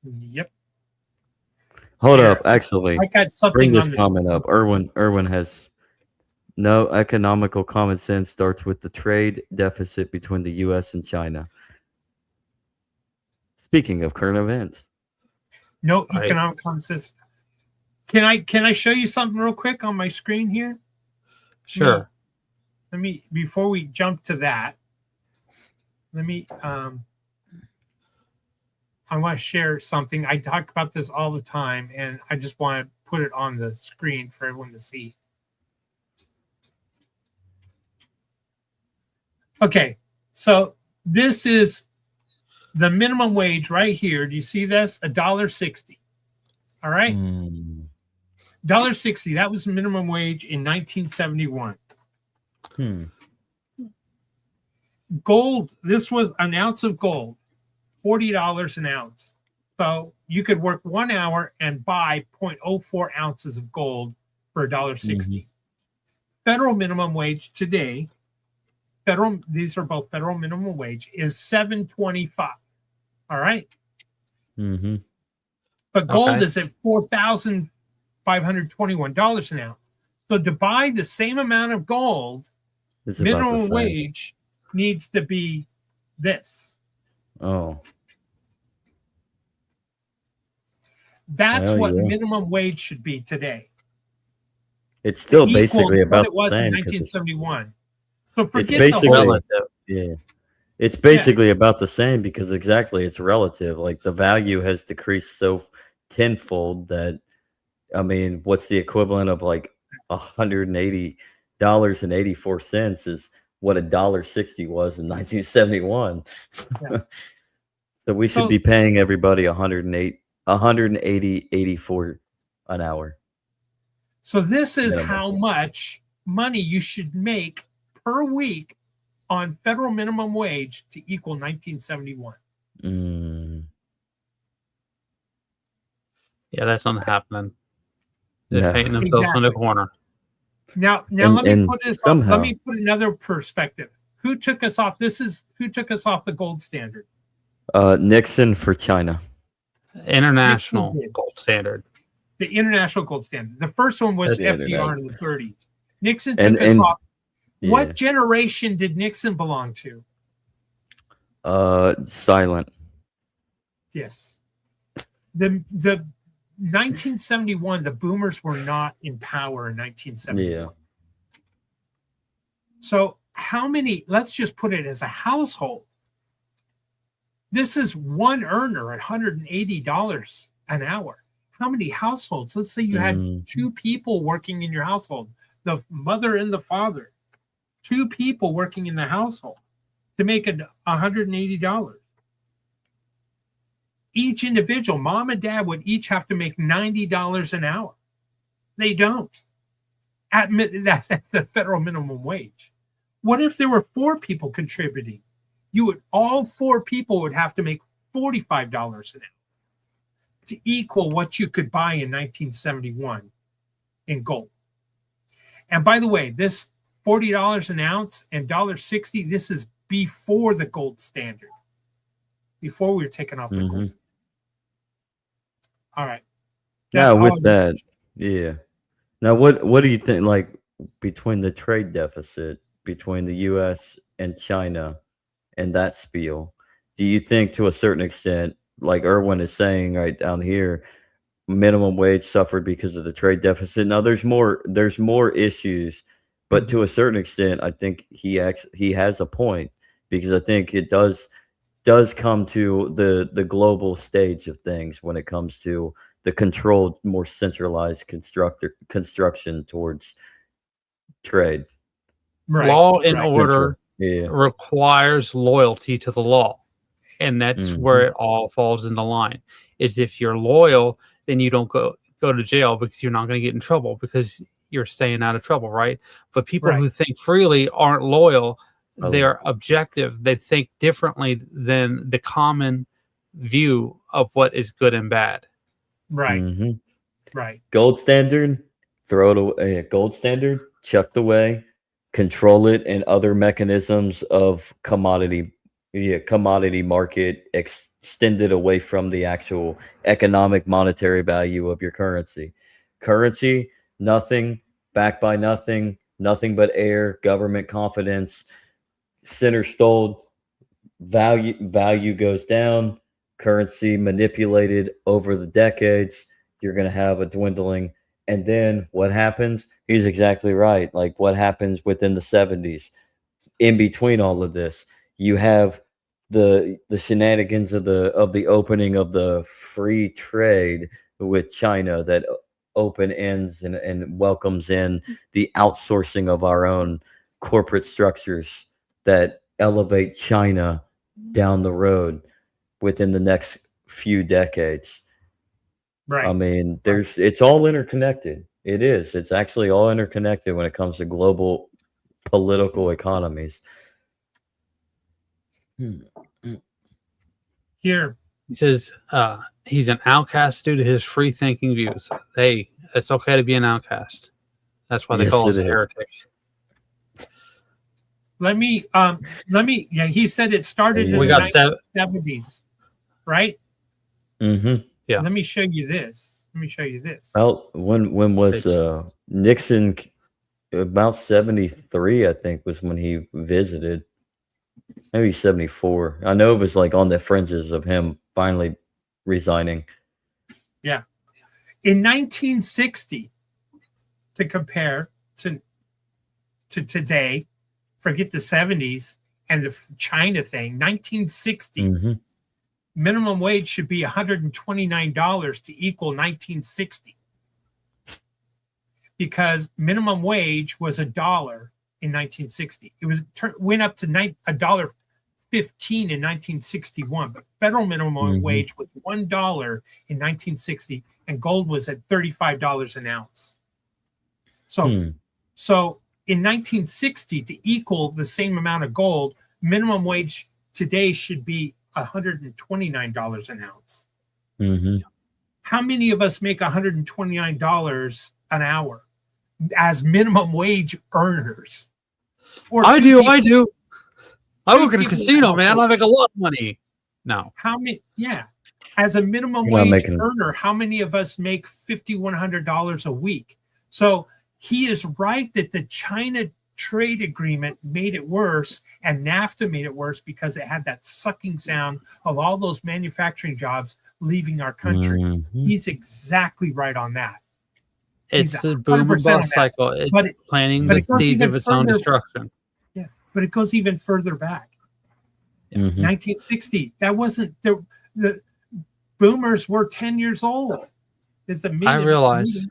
Yep. Hold Here, up, actually, I got bring something this on the comment up. Erwin has no economical common sense starts with the trade deficit between the U.S. and China. Speaking of current events, no Right. economic consensus. Can I show you something real quick on my screen here? Sure. Let me before we jump to that. Let me I want to share something. I talk about this all the time, and I just want to put it on the screen for everyone to see. Okay, so this is the minimum wage right here. Do you see this? $1.60. All right, $1.60. That was the minimum wage in 1971. Gold. This was an ounce of gold, $40 an ounce. So you could work 1 hour and buy 0.04 ounces of gold for $1.60. Federal minimum wage today, these are both federal minimum wage, is $7.25. All right. But gold is at $4,521 an ounce. So to buy the same amount of gold, minimum wage needs to be this. Oh. That's what minimum wage should be today. It's still basically about what it was the same, in 1971. So forget it's basically, the whole. Yeah. It's basically about the same, because exactly, it's relative. Like the value has decreased so tenfold that, I mean, what's the equivalent of like $180.84 is what $1.60 was in 1971. Yeah. So we should be paying everybody $180.84 an hour. So this is how much money you should make per week on federal minimum wage to equal 1971. Yeah, that's not happening. They're No. painting themselves in the corner. Now And- let me and put this somehow- let me put another perspective. Who took us off? Who took us off the gold standard? Nixon for China. International Nixon did. gold standard. The international gold standard. The first one was That's the FDR internet. in the 30s. Nixon And- took us and- off. Yeah. What generation did Nixon belong to? Silent. Yes. The 1971, the boomers were not in power in 1971. Yeah. So how many, let's just put it as a household. This is one earner at $180 an hour. How many households? Let's say you had two people working in your household, the mother and the father, two people working in the household to make it $180. Each individual, mom and dad, would each have to make $90 an hour. They don't. That's the federal minimum wage. What if there were four people contributing? All four people would have to make $45 an hour to equal what you could buy in 1971 in gold. And by the way, this $40 an ounce and $1.60, this is before the gold standard, before we were taken off the gold standard. All right. Now with that, yeah. Now what do you think, like, between the trade deficit between the US and China and that spiel, do you think to a certain extent, like Erwin is saying right down here, minimum wage suffered because of the trade deficit? Now there's more issues, but to a certain extent, I think he has a point, because I think it does come to the global stage of things when it comes to the controlled, more centralized construction towards trade. Right. Law and order Yeah. requires loyalty to the law. And that's where it all falls into line. Is if you're loyal, then you don't go to jail, because you're not going to get in trouble, because you're staying out of trouble, right? But people who think freely aren't loyal. They're objective. They think differently than the common view of what is good and bad. Right. Right. Gold standard, throw it away. Gold standard, chucked away. Control it, and other mechanisms of commodity market extended away from the actual economic monetary value of your currency. Currency, nothing, backed by nothing but air, government confidence. Center stalled, value goes down, currency manipulated over the decades. You're going to have a dwindling. And then what happens? He's exactly right. Like what happens within the 70s. In between all of this, you have the shenanigans of the opening of the free trade with China that open ends and welcomes in the outsourcing of our own corporate structures that elevate China down the road within the next few decades. Right. I mean, it's all interconnected. It is. It's actually all interconnected when it comes to global political economies. Here. He says he's an outcast due to his free thinking views. Hey, it's okay to be an outcast. That's why they call us a heretic. He said it started in the 1970s, right? Yeah. Let me show you this. Well, when was Nixon? About 73, I think, was when he visited. Maybe 74. I know it was like on the fringes of him finally resigning. Yeah. In 1960, to compare to today, forget the 70s and the China thing, 1960, minimum wage should be $129 to equal 1960. Because minimum wage was $1 in 1960. It went up to $1.15 in 1961, but federal minimum wage was $1 in 1960, and gold was at $35 an ounce. So in 1960, to equal the same amount of gold, minimum wage today should be $129 an ounce. Mm-hmm. How many of us make $129 an hour as minimum wage earners? Or I two do. people- I do. I work in a people casino, out man. there. I make a lot of money. No. How many? Yeah, as a minimum You're not wage making- earner, how many of us make $5,100 a week? So he is right that the China trade agreement made it worse, and NAFTA made it worse because it had that sucking sound of all those manufacturing jobs leaving our country. Mhm. He's exactly right on that. It's He's a boom and 100% on bust that. cycle. It's But it- planting but the it goes seeds even of its own further- destruction. Yeah, but it goes even further back. Mhm. 1960. That wasn't the boomers were 10 years old. It's a I realize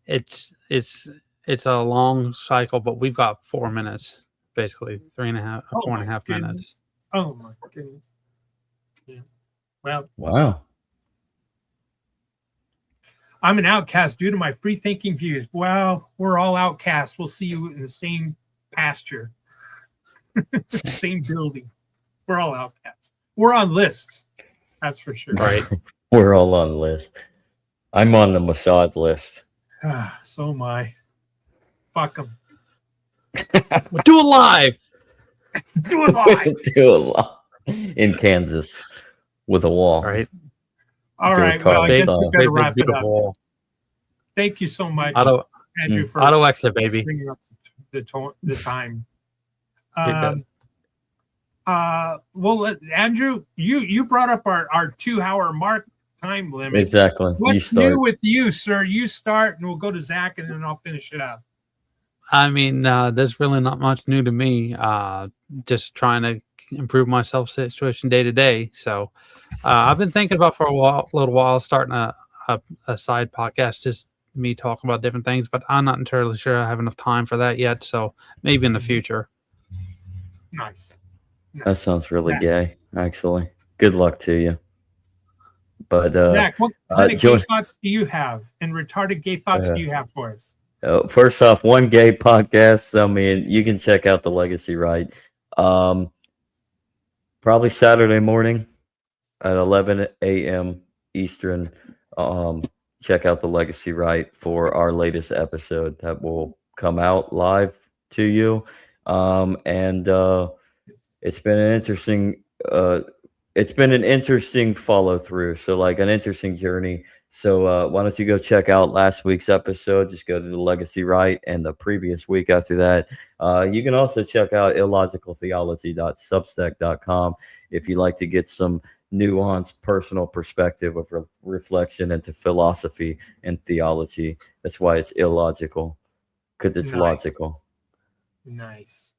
it's a long cycle, but we've got 4 minutes, basically 3.5, Oh 4.5 my minutes. Oh my goodness. Yeah. Well, Wow. I'm an outcast due to my free thinking views. Well, we're all outcasts. We'll see you in the same pasture, same building. We're all outcasts. We're on lists. That's for sure. Right. We're all on the list. I'm on the Mossad list. So am I. Fuck them. We'll do it live. Do it live. Do a lot in Kansas with a wall. Right. All Do it right. Well, I Carly guess style. we better Big, wrap it up. beautiful. Thank you so much, Auto Andrew, for exit, baby. bringing up the time. You're good. Well, Andrew, you brought up our 2-hour mark time limit. Exactly. You What's start. new with you, sir? You start, and we'll go to Zach, and then I'll finish it up. I mean, there's really not much new to me. Just trying to improve my self situation day to day. So I've been thinking about for a little while, starting a side podcast, just me talking about different things. But I'm not entirely sure I have enough time for that yet. So maybe in the future. Nice. That sounds really gay, actually. Good luck to you. But Zach, what kind of Joe- gay thoughts do you have, and retarded gay thoughts do you have for us? first off, one gay podcast. I mean, you can check out the Legacy Right. Probably Saturday morning at 11 a.m. Eastern. Check out the Legacy Right for our latest episode that will come out live to you. And it's been an interesting follow through. So like an interesting journey. So why don't you go check out last week's episode? Just go to the Legacy Right and the previous week after that. You can also check out illogicaltheology.substack.com if you like to get some nuanced personal perspective of reflection into philosophy and theology. That's why it's illogical, because it's Nice. logical. Nice.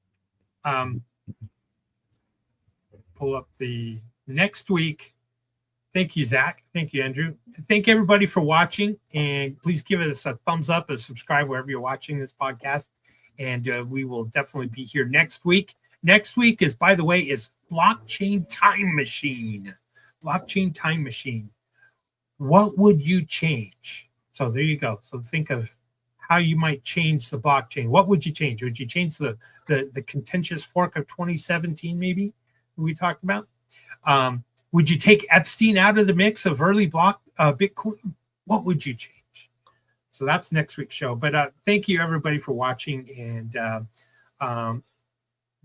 Pull up the next week. Thank you, Zach. Thank you, Andrew. Thank everybody for watching, and please give us a thumbs up and subscribe wherever you're watching this podcast. And we will definitely be here next week. Next week is, by the way, is Blockchain Time Machine. Blockchain Time Machine. What would you change? So there you go. So think of how you might change the blockchain. What would you change? Would you change the contentious fork of 2017, maybe, we talked about? Would you take Epstein out of the mix of early block Bitcoin? What would you change? So that's next week's show. But thank you, everybody, for watching. And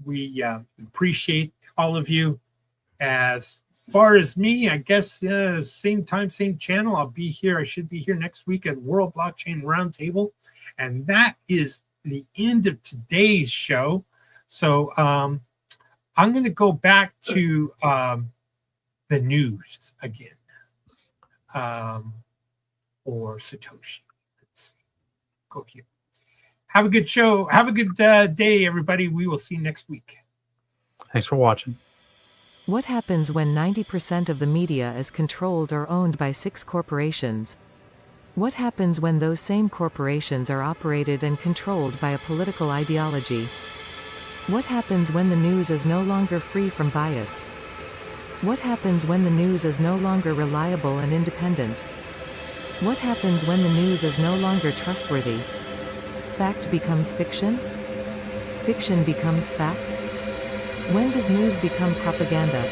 we appreciate all of you. As far as me, I guess same time, same channel. I'll be here. I should be here next week at World Blockchain Roundtable. And that is the end of today's show. So I'm going to go back to the news again, or Satoshi. Let's see. Go here. Have a good show. Have a good day, everybody. We will see you next week. Thanks for watching. What happens when 90% of the media is controlled or owned by 6 corporations? What happens when those same corporations are operated and controlled by a political ideology? What happens when the news is no longer free from bias? What happens when the news is no longer reliable and independent? What happens when the news is no longer trustworthy? Fact becomes fiction? Fiction becomes fact? When does news become propaganda?